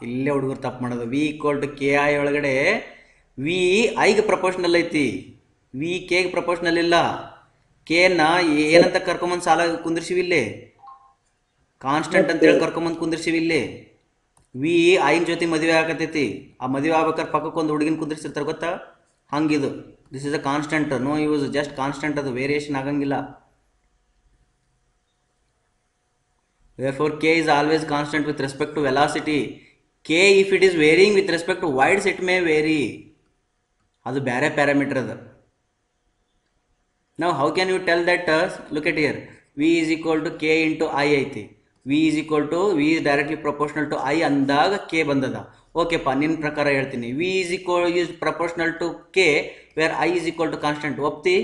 ಇಲ್ಲೇ ಹುಡುಗರು ತಪ್ಪು ಮಾಡೋದು. V equal to K I ಒಳಗಡೆ ವಿ ಐಗೆ ಪ್ರಪೋರ್ಷನಲ್ ಐತಿ, ವಿ ಕೆಗೆ ಪ್ರಪೋರ್ಷನಲ್ ಇಲ್ಲ. ಕೆನ ಏನಂತ ಕರ್ಕೊಂಬಂದು ಸಾಲ ಕುಂದಿರ್ಸಿವಿ ಇಲ್ಲಿ, ಕಾನ್ಸ್ಟೆಂಟ್ ಅಂತೇಳಿ ಕರ್ಕೊಂಬಂದು ಕುಂದಿರ್ಸಿವಿ ಇಲ್ಲಿ. ವಿ ಐನ ಜೊತೆ ಮದುವೆ ಆಗತೈತಿ, ಆ ಮದುವೆ ಆಗ್ಬೇಕಾದ್ರೆ ಪಕ್ಕಕ್ಕೆ ಒಂದು ಹುಡುಗಿನ ಕುಂದಿರ್ಸಿರ್ತಾರೆ ಗೊತ್ತಾ, ಹಂಗಿದು. This is a constant, no use, just constant, ಅದು ವೇರಿಯೇಷನ್ ಆಗಂಗಿಲ್ಲ. Therefore k is always constant with respect to velocity. K if it is varying with respect to wides it may vary, adu bare parameter adu. Now how can you tell that? Look at here, v is equal to k into I aiti, v is equal to v is directly proportional to I andaga k bandada. Okay pa, nin prakara ಹೇಳ್ತೀನಿ, v is proportional to k where I is equal to constant. ಒಪ್ತಿ?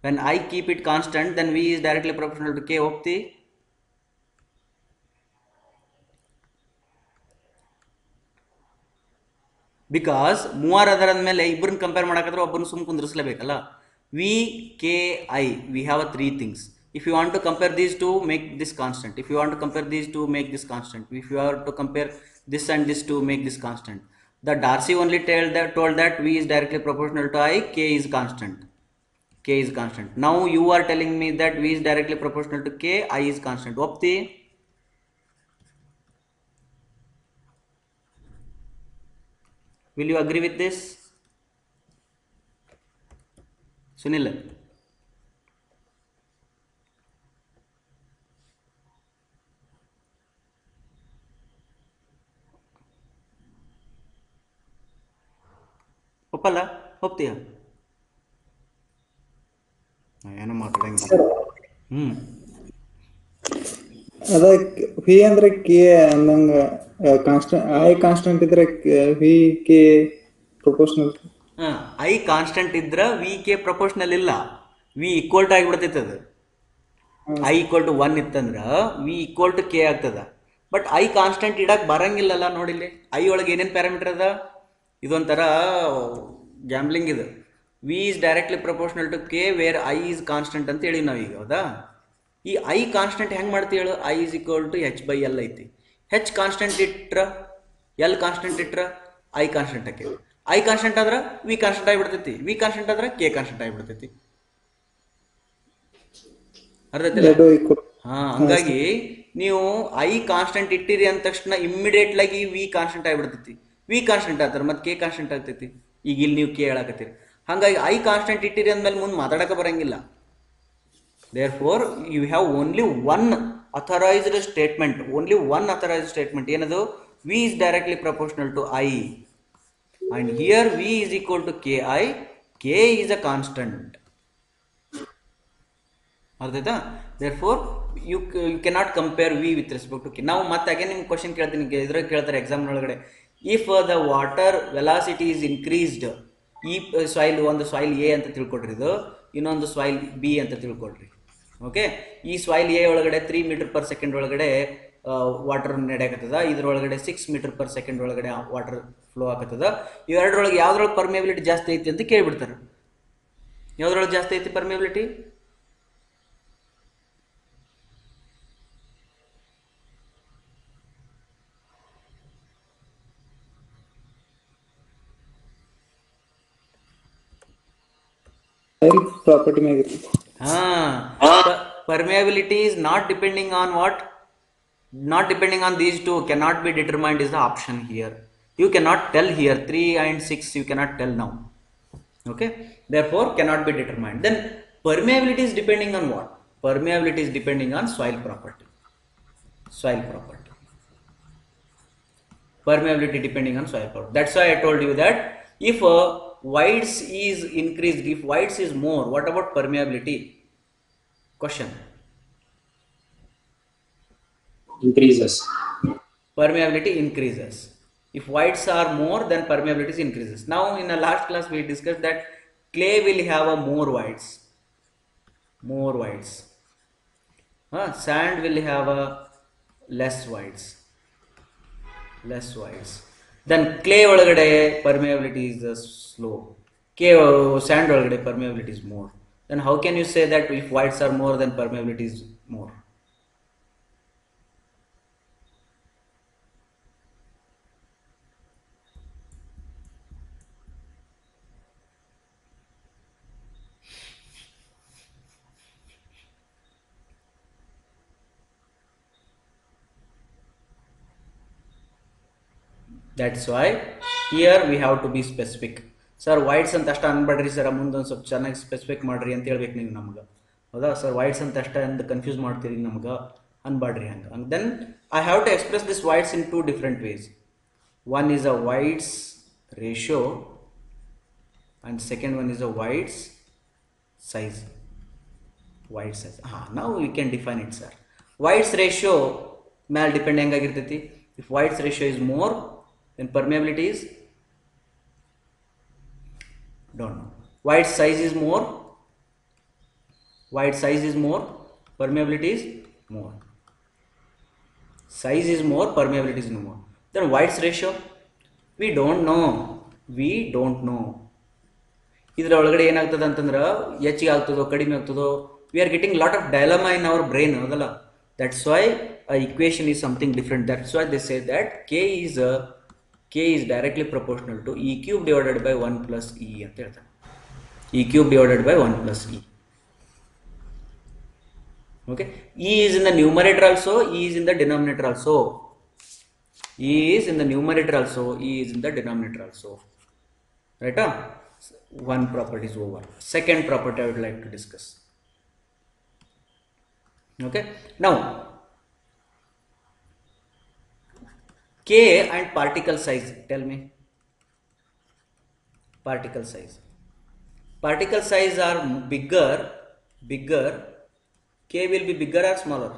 When I keep it constant, then V is directly proportional to K. ಒಪ್ತಿ? Because ಮೂವರು ಅದರ ಮೇಲೆ ಇಬ್ಬರನ್ನ compare ಮಾಡಾಕಂದ್ರೆ ಒಬ್ಬರನ್ನ ಸುಮ್ಮನೆ ಕುಂದ್ರಿಸಲೇಬೇಕಲ್ಲ. V K I, we have 3 things. If you want to compare these two, make this constant. If you want to compare these two, make this constant. If you are to compare this and this two, make this constant. The Darcy only told that V is directly proportional to I, K is constant. K is constant. Now you are telling me that V is directly proportional to K, I is constant. ಒಪ್ತಿ? Will you agree with this? Sunil? ಒಪ್ಪಲ್ಲ? ಒಪ್ತೀಯ? ಏನೋ ಮಾತಾಡಂಗಿಲ್ಲ. ಅದ V ಅಂದ್ರೆ K ಅಂದಂಗ constant, I constant ಇದ್ರೆ V K proportional. I constant ಇದ್ರ V K proportional ಇಲ್ಲ, V equal to ಆಗಿಬಿಡ್ತೈತೆ ಅದು. ಐ ಈಕ್ವಲ್ ಟು 1 ಇತ್ತಂದ್ರ ವಿ ಈಕ್ವಲ್ ಟು ಕೆ ಆಗ್ತದ. ಬಟ್ ಐ ಕಾನ್ಸ್ಟೆಂಟ್ ಇಡಕ್ ಬರಂಗಿಲ್ಲಲ್ಲ. ನೋಡಿಲ್ಲಿ ಐ ಒಳಗೆ ಏನೇನು ಪ್ಯಾರಾಮೀಟರ್ ಅದ, ಇದೊಂಥರ ಗ್ಯಾಮ್ಲಿಂಗ್ ಇದು. V is directly proportional to K where I is constant ಅಂತ ಹೇಳಿ ನಾವೀಗ, ಹೌದಾ? ಈ ಐ ಕಾನ್ಸ್ಟೆಂಟ್ ಹೆಂಗೆ ಮಾಡ್ತೀವಿ ಹೇಳು? I is equal to H by L ಐತಿ. ಹೆಚ್ ಕಾನ್ಸ್ಟೆಂಟ್ ಇಟ್ರ, ಎಲ್ ಕಾನ್ಸ್ಟೆಂಟ್ ಇಟ್ರ ಐ ಕಾನ್ಸ್ಟೆಂಟ್ ಹಾಕಿ. ಐ ಕಾನ್ಸ್ಟೆಂಟ್ ಆದ್ರೆ ವಿ ಕಾನ್ಸ್ಟೆಂಟ್ ಆಗಿಬಿಡ್ತೈತಿ, ವಿ ಕಾನ್ಸ್ಟೆಂಟ್ ಆದ್ರೆ ಕೆ ಕಾನ್ಸ್ಟೆಂಟ್ ಆಗಿಬಿಡ್ತೈತಿ. ಅರ್ಧೈತಿಲ್ಲ? ಹಂಗಾಗಿ ನೀವು ಐ ಕಾನ್ಸ್ಟೆಂಟ್ ಇಟ್ಟಿರಿ ಅಂದ ತಕ್ಷಣ ಇಮ್ಮಿಡಿಯೇಟ್ಲಾಗಿ ವಿ ಕಾನ್ಸ್ಟೆಂಟ್ ಆಗಿಬಿಡ್ತೈತಿ. ವಿ ಕಾನ್ಸ್ಟೆಂಟ್ ಆಗ್ತಾರೆ ಮತ್ತೆ ಕೆ ಕಾನ್ಸ್ಟೆಂಟ್ ಆಗ್ತೈತಿ. ಈಗ ಇಲ್ಲಿ ನೀವು ಕೆ ಹೇಳಕತ್ತೀರಿ, ಹಾಗಾಗಿ ಐ ಕಾನ್ಸ್ಟೆಂಟ್ ಇಟ್ಟಿರಿ ಅಂದ್ಮೇಲೆ ಮುಂದೆ ಮಾತಾಡಕ್ಕೆ ಬರಂಗಿಲ್ಲ. Therefore you have only one authorized statement, only one authorized statement. ಏನದು? V is directly proportional to I, and here V is equal to Ki. K is a constant. ಅರ್ಥಾಯ್ತಾ? Therefore you cannot compare V with respect to K. ನಾವು ಮತ್ತೆ again ನಿಮ್ಗೆ question ಕೇಳ್ತೀನಿ, ಇದ್ರಾಗ ಕೇಳ್ತಾರೆ exam ಒಳಗಡೆ. If the water velocity is increased, ಈ soil ಒಂದು soil A ಅಂತ ತಿಳ್ಕೊಡ್ರಿ, ಇದು ಇನ್ನೊಂದು ಸಾಯಿಲ್ ಬಿ ಅಂತ ತಿಳ್ಕೊಡ್ರಿ. ಓಕೆ, ಈ ಸಾಯಿಲ್ ಎ ಒಳಗಡೆ 3 ಮೀಟರ್ ಪರ್ ಸೆಕೆಂಡ್ ಒಳಗಡೆ ವಾಟರ್ ನಡೆಯಕತ್ತದ, ಇದ್ರೊಳಗಡೆ 6 ಮೀಟರ್ ಪರ್ ಸೆಕೆಂಡ್ ಒಳಗಡೆ ವಾಟರ್ ಫ್ಲೋ ಆಗತ್ತದ. ಇವೆರಡರೊಳಗೆ ಯಾವ್ದ್ರೊಳಗೆ ಪರ್ಮಿಯಬಿಲಿಟಿ ಜಾಸ್ತಿ ಐತಿ ಅಂತ ಕೇಳ್ಬಿಡ್ತಾರೆ. ಯಾವ್ದ್ರೊಳಗೆ ಜಾಸ್ತಿ ಐತಿ ಪರ್ಮಿಯಬಿಲಿಟಿ? ಸಾಯಿಲ್ ಪ್ರಾಪರ್ಟಿ ಮ್ಯಾಗ ಇರ್ತೈತಿ. Permeability is not depending on what? Not depending on these two, cannot be determined is the option here. You cannot tell here 3 and 6, you cannot tell now. Okay, therefore cannot be determined. Then permeability is depending on what? Permeability is depending on soil property. Soil property. Permeability depending on soil property. That's why I told you that if voids is increased, if voids is more, what about permeability? Question. Increases. Permeability increases. If voids are more, then permeability increases. Now in the last class we discussed that clay will have a more voids. More voids. Sand will have a less voids. Less voids. Then clay ಒಳಗಡೆ permeability is slow. Sand ಒಳಗಡೆ permeability is more. Then how can you say that if voids are more, then permeability is more? That's why here we have to be specific. Sir voids ಅಂತ ಅಷ್ಟ ಅನ್ಬೇಡ್ರಿ sir, ಮುಂದೊಂದು ಸ್ವಲ್ಪ ಚೆನ್ನಾಗಿ specific ಮಾಡ್ರಿ ಅಂತ ಹೇಳ್ಬೇಕು ನೀವು ನಮ್ಗೆ. ಹೌದಾ ಸರ್? ವೈಡ್ಸ್ ಅಂತ ಅಷ್ಟ ಅಂತ ಕನ್ಫ್ಯೂಸ್ ಮಾಡ್ತೀರಿ ನಮ್ಗೆ, ಅನ್ಬೇಡ್ರಿ ಹಂಗೆ. Then I have to express this voids in 2 different ways. One is a voids ratio and second one is a voids size. Void size. Now we can define it, sir. Voids ratio ಮೇಲೆ depend ಹೆಂಗಾಗಿರ್ತೈತಿ? If voids ratio is more, then permeability is, don't know. Void size is more. Void size is more. Permeability is more. Size is more. Permeability is more. Then voids ratio, we don't know. We don't know. ಇದರ ಒಳಗಡೆ ಏನಾಗ್ತದೆ ಅಂತಂದ್ರೆ ಹೆಚ್ಚಿಗೆ ಆಗ್ತದೋ ಕಡಿಮೆ ಆಗ್ತದೋ, we are getting lot of dilemma in our brain, ಹೌದಲ್ಲ? That's why a equation is something different. That's why they say that k is directly proportional to e cube divided by 1 plus e ಅಂತ ಹೇಳ್ತಾರೆ. E cube divided by 1 plus e. Okay, e is in the numerator also, e is in the denominator also. E is in the numerator also, e is in the denominator also. Right? One property is over. Second property I would like to discuss. Okay, now k and particle size. Tell me, particle size. Particle size are bigger. K will be bigger or smaller?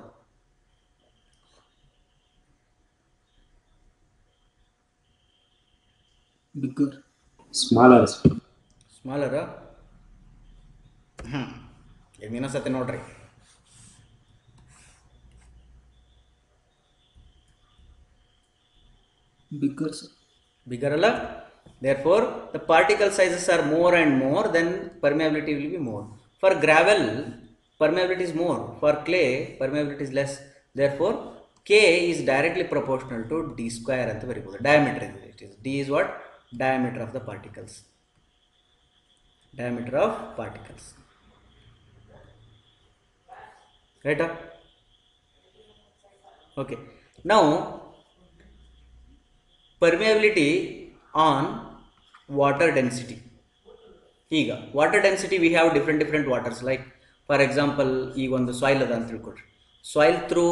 Bigger. Smaller. Smaller. ಏನೇನೋ ಸತ್ತೆ ನೋಡ್ರಿ. Bigger, sir. Bigger ಅಲ್ಲ? Therefore the particle sizes are more and more, then permeability will be more. For gravel permeability is more, for clay permeability is less. Therefore k is directly proportional to d square ಅಂತ ಬರೀಬಹುದು. Diameter it is. D is what? Diameter of the particles. Diameter of particles. Right? Okay. Now permeability on water density. ಈಗ water density we have different waters. Like for example ಈಗ ಒಂದು soil ಅದ ಅಂತ ತಿಳ್ಕೊಡ್ರಿ. Soil through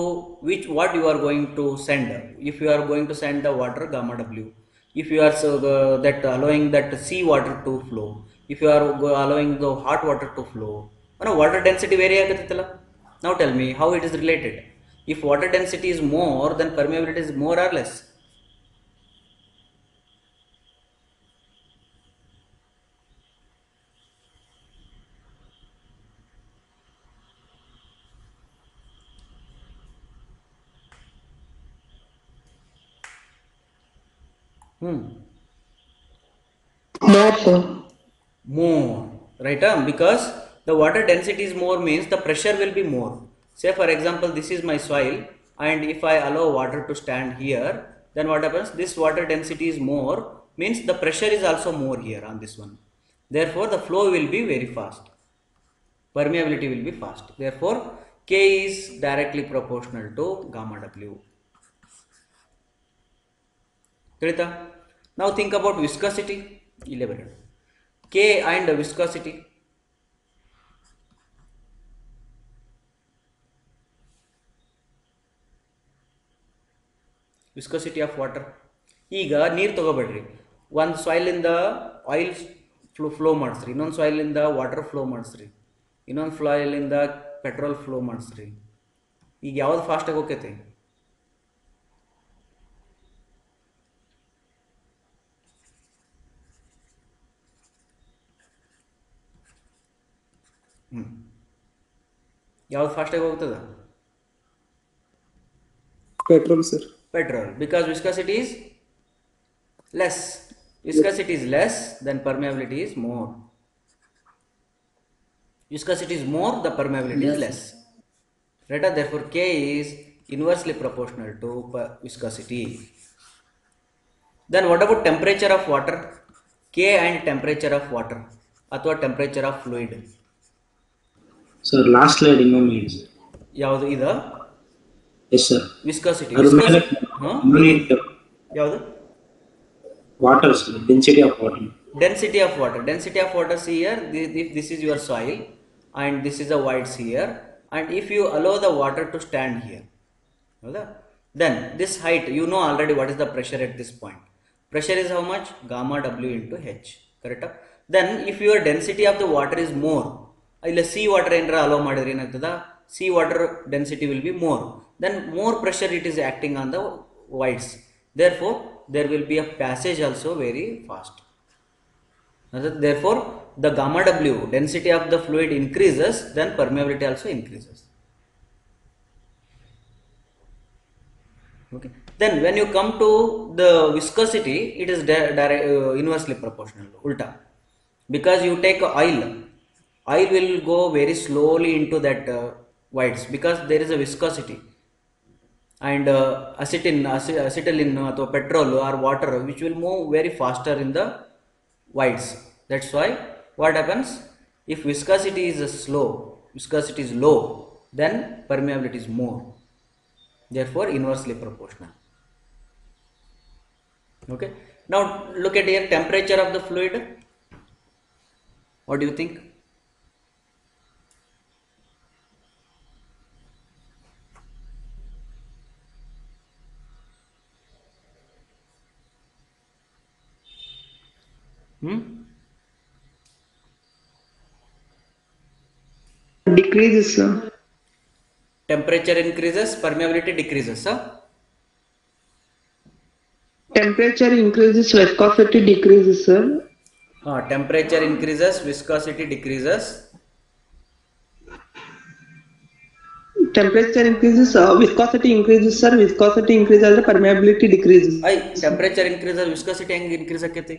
which what you are going to send. If you are going to send the water gamma W, if you are that allowing that sea water to flow, if you are allowing the hot water to flow, water density vary ಆಗತ್ತಲ್ಲ. Now tell me how it is related. If water density is more, then permeability is more or less? More. More. right? Because the water density is more means the pressure will be more. Say for example, this is my soil, and if I allow water to stand here, then what happens? This water density is more means the pressure is also more here on this one. Therefore, the flow will be very fast. Permeability will be fast. Therefore, K is directly proportional to gamma W. Now think about viscosity. K and viscosity. Viscosity of water. ಈಗ ನೀರು ತಗೋಬೇಡ್ರಿ, ಒಂದು ಸಾಯಿಲಿಂದ oil flow ಮಾಡಿಸ್ರಿ, ಇನ್ನೊಂದು ಸಾಯಿಲಿಂದ water flow ಮಾಡಿಸ್ರಿ, ಇನ್ನೊಂದು ಸಾಯಿಲಿಂದ petrol flow ಮಾಡಿಸ್ರಿ. ಈಗ ಯಾವ್ದು ಫಾಸ್ಟಾಗಿ ಹೋಗ್ತೈತಿ? ಯಾವ್ದು ಫಾಸ್ಟಾಗಿ ಹೋಗ್ತದ? petrol sir. Petrol, because viscosity is less. Viscosity is less, then permeability is more. Viscosity is more, the permeability is less. Right? Therefore, K is inversely proportional to viscosity. Then what about temperature of water? K and temperature of water ಅಥವಾ temperature of fluid. Sir, last slide ಇನ್ನೊಮ್ಮೆ ಹೇಳಿ sir. ಯಾವುದು ಇದು? Yes sir. Viscosity. ಅದ್ರ ಮೇಲೆ ಯಾವುದು? Water sir, density of water. Density of water. Density of water, see here, if this is your soil and this is the voids here, and if you allow the water to stand here, then this height, you know already what is the pressure at this point. Pressure is how much? Gamma W into H. Correct? Then if your density of the water is more, ಇಲ್ಲ sea water ಏನರ allow ಮಾಡಿದ್ರೆ ಏನಾಗ್ತದ? Sea water density will be more. Then more pressure it is acting on the voids. Therefore, there will be a passage also very fast. Therefore, the gamma W, density of the fluid increases, then permeability also increases. Okay. Then when you come to the viscosity, it is inversely proportional, ulta. Because you take oil will go very slowly into that voids because there is a viscosity. And acetylene or petrol or water which will move very faster in the voids. That's why what happens, if viscosity is low, then permeability is more. Therefore, inversely proportional. Okay. Now look at here, temperature of the fluid. What do you think? Decreases, sir. Temperature increases, permeability decreases, sir. Temperature increases, viscosity decreases, sir. Temperature increases, viscosity decreases. Temperature increases, viscosity increases, sir. Viscosity increases, permeability decreases. Temperature increases, viscosity ಹೆಂಗೆ increase ಆಕೈತಿ?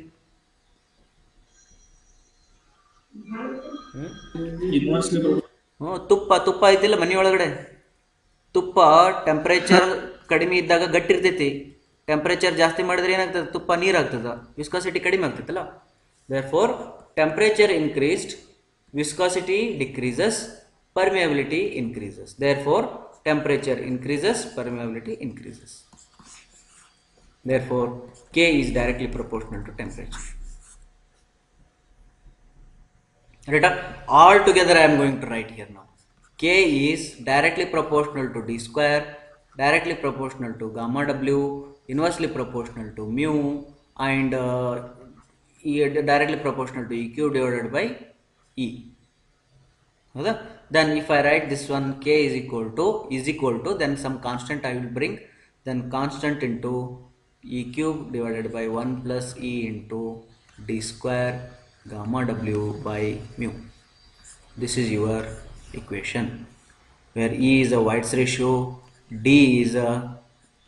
ತುಪ್ಪ ಐತಿಲ್ಲ ಮನೆ ಒಳಗಡೆ, ತುಪ್ಪ temperature ಕಡಿಮೆ ಇದ್ದಾಗ ಗಟ್ಟಿ ಇರ್ತೈತಿ, ಟೆಂಪರೇಚರ್ ಜಾಸ್ತಿ ಮಾಡಿದ್ರೆ ಏನಾಗ್ತದೆ? ತುಪ್ಪ ನೀರಾಗ್ತದ, ವಿಸ್ಕಾಸಿಟಿ ಕಡಿಮೆ ಆಗ್ತೈತಲ್ಲ. Therefore temperature increased, viscosity decreases, permeability increases. Therefore, temperature increases, permeability increases. Therefore, K is directly proportional to temperature. Right? All together I am going to write here now. K is directly proportional to d square, directly proportional to gamma W, inversely proportional to mu, and directly proportional to EQ divided by E. Okay? Then if I write this one, K is equal to then some constant I will bring, then constant into E cube divided by 1 plus E into d square gamma W by mu. This is your equation where E is a White's ratio, D is a,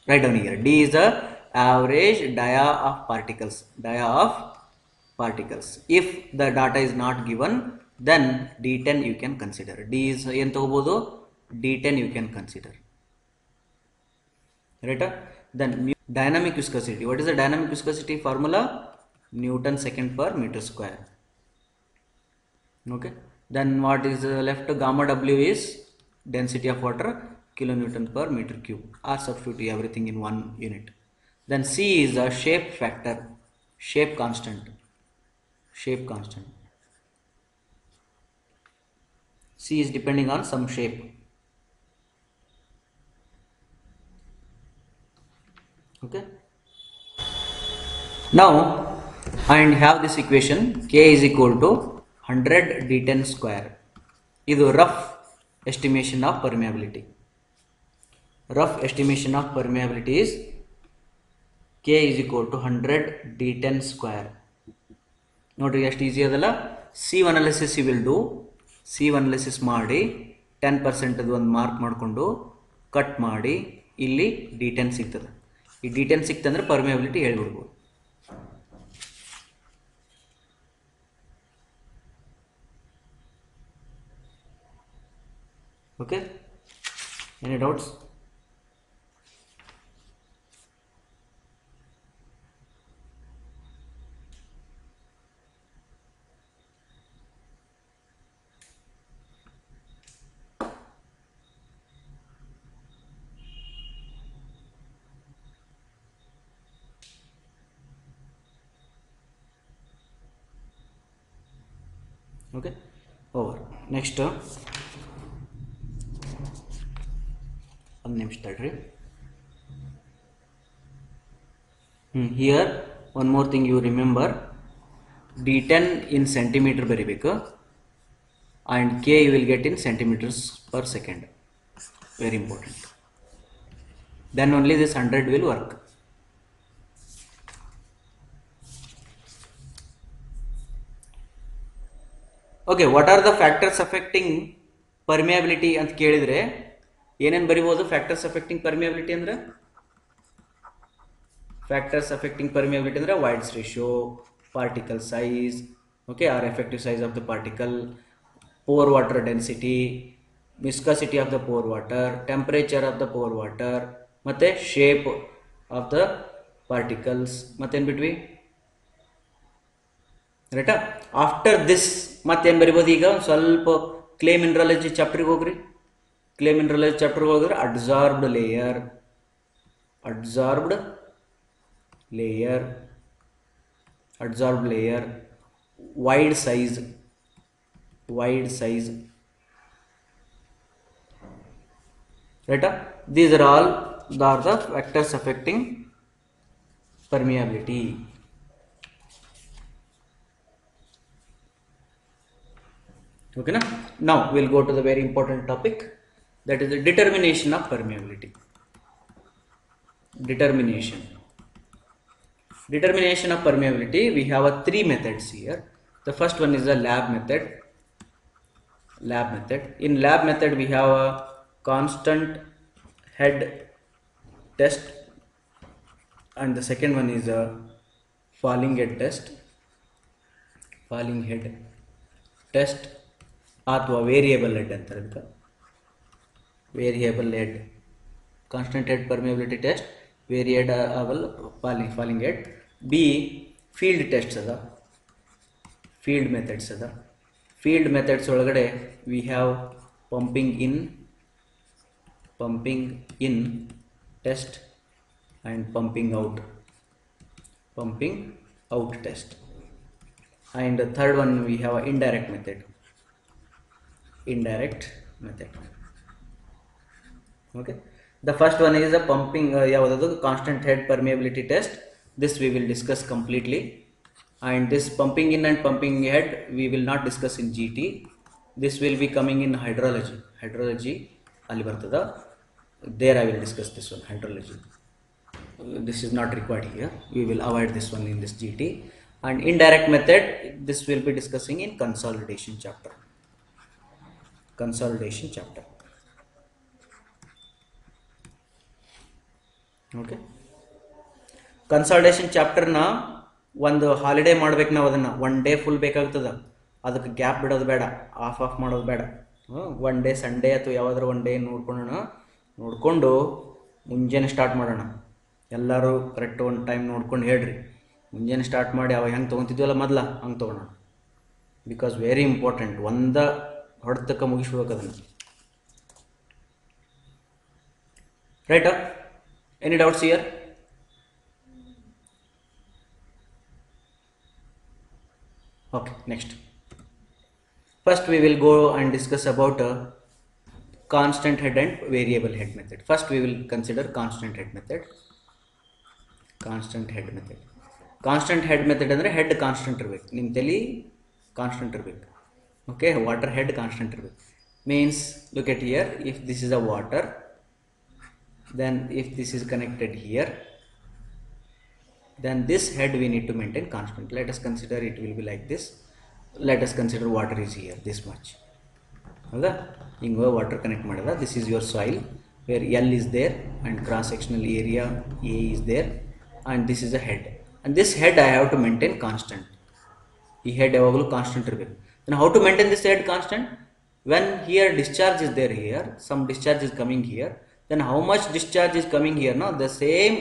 write down here, D is the average dia of particles. If the data is not given, then D10 you can consider. D is ಏನು ತಗೋಬಹುದು, D10 you can consider, right? Then dynamic viscosity. What is the dynamic viscosity formula? Newton second per meter square. Okay, then what is left? Gamma W is density of water, kilonewton per meter cube, or substitute everything in one unit. Then C is a shape factor, shape constant. C is depending on some shape. Okay, now and have this equation, K is equal to 100 D10 square. Idu rough estimation of permeability. Rough estimation of permeability is K is equal to 100 D10 square. ನೋಡ್ರಿ ಎಷ್ಟು easy ಅದಲ್ಲ. C1 analysis will do. C1 analysis ಮಾಡಿ 10% ಅದು ಒಂದು mark ಮಾಡಿಕೊಂಡು cut ಮಾಡಿ ಇಲ್ಲಿ D10 ಸಿಗ್ತದೆ. ಈ D10 ಸಿಕ್ತಂದ್ರೆ ಪರ್ಮಿಯಬಿಲಿಟಿ ಹೇಳ್ಬಿಡ್ಬೋದು. Okay, any doubts? Okay, over. Next ಒಂದು ನಿಮಿಷ ತಡ್ರಿ. Here one more thing you remember, D10 in centimeter ಬರಿಬೇಕು and K you will get in centimeters per second. Very important. Then only this 100 will work. Okay, what are the factors affecting permeability ಅಂತ ಕೇಳಿದ್ರೆ ಏನೇನು ಬರಿಬೋದು? Factors affecting permeability ಅಂದ್ರೆ, factors affecting permeability ಅಂದ್ರೆ voids ratio, particle size, okay, or effective size of the particle, pore water density, viscosity of the pore water, temperature of the pore water, ಮತ್ತೆ shape of the particles, ಮತ್ತೇನು ಬಿಟ್ವಿ, ರೈಟಾ? After this ಮತ್ತೇನು ಬರಿಬೋದು? ಈಗ ಸ್ವಲ್ಪ clay ಮಿನರಾಲಜಿ ಚಾಪ್ಟ್ರಿಗೆ ಹೋಗ್ರಿ. Clay ಮಿನರಾಲಜಿ chapter ಹೋದ್ರೆ ಅಡ್ಸಾರ್ಬ್ಡ್ ಲೇಯರ್, ವೈಡ್ ಸೈಜ್, ರೈಟಾ? These are all the factors affecting permeability. Okay, now we'll go to the very important topic, that is the determination of permeability. Determination of permeability, we have three methods here. The first one is the lab method. In lab method we have a constant head test, and the second one is a falling head test ಅಥವಾ variable head ಅಂತಾರೆ. ಅದಕ್ಕೆ variable head, constant head permeability test, variable falling head. B field tests ಅದ, field methods ಒಳಗಡೆ we have pumping in test and pumping out test. And the third one we have a indirect method. Okay, the first one is a pumping constant head permeability test. This we will discuss completely, and this pumping in and pumping head we will not discuss in GT. This will be coming in hydrology ali bartada. There I will discuss this one, hydrology. This is not required here, we will avoid this one in this GT. And indirect method, this will be discussing in consolidation chapter. Okay, consolidation chapter na ಒಂದು holiday ಮಾಡ್ಬೇಕು ನಾವು. ಅದನ್ನು 1 day full ಬೇಕಾಗ್ತದೆ. ಅದಕ್ಕೆ gap ಬಿಡೋದು ಬೇಡ, of ಮಾಡೋದು ಬೇಡ. ಒನ್ ಡೇ ಸಂಡೇ ಅಥವಾ ಯಾವುದಾದ್ರು ಒನ್ ಡೇ ನೋಡಿಕೊಂಡು ಮುಂಜಾನೆ ಸ್ಟಾರ್ಟ್ ಮಾಡೋಣ. ಎಲ್ಲರೂ ಕರೆಕ್ಟ್ ಒಂದು ಟೈಮ್ ನೋಡ್ಕೊಂಡು ಹೇಳ್ರಿ. ಮುಂಜಾನೆ ಸ್ಟಾರ್ಟ್ ಮಾಡಿ ಅವಾಗ ಹೆಂಗೆ ತೊಗೊತಿದ್ವಲ್ಲ ಮೊದಲ ಹಂಗೆ ತೊಗೊಳೋಣ. ಬಿಕಾಸ್ ವೆರಿ ಇಂಪಾರ್ಟೆಂಟ್, ಒಂದು ಹೊಡೆತಕ್ಕೆ ಮುಗಿಸ್ಬೇಕು ಅದನ್ನು. Right? Any doubts here? Okay, next. First we will go and discuss about constant head and variable head method. First we will consider constant head method. Constant head method. Constant head method ಅಂದರೆ head constant ಇರಬೇಕು, ನಿಮ್ಮ ತಲೆ constant ಇರಬೇಕು. Okay, water head constant ಇರಬೇಕು. Means look at here, if this is a water, then if this is connected here, then this head we need to maintain constant. Let us consider it will be like this. Let us consider water is here this much. ಹೌದಾ? ಹಿಂಗೆ water connect ಮಾಡಿದ. This is your soil where L is there and cross sectional area A is there, and this is a head, and this head I have to maintain constant. ಈ head ಯಾವಾಗಲೂ constant ಇರಬೇಕು. Then how to maintain this head constant? When here discharge is there, here some discharge is coming here, then how much discharge is coming here? Now the same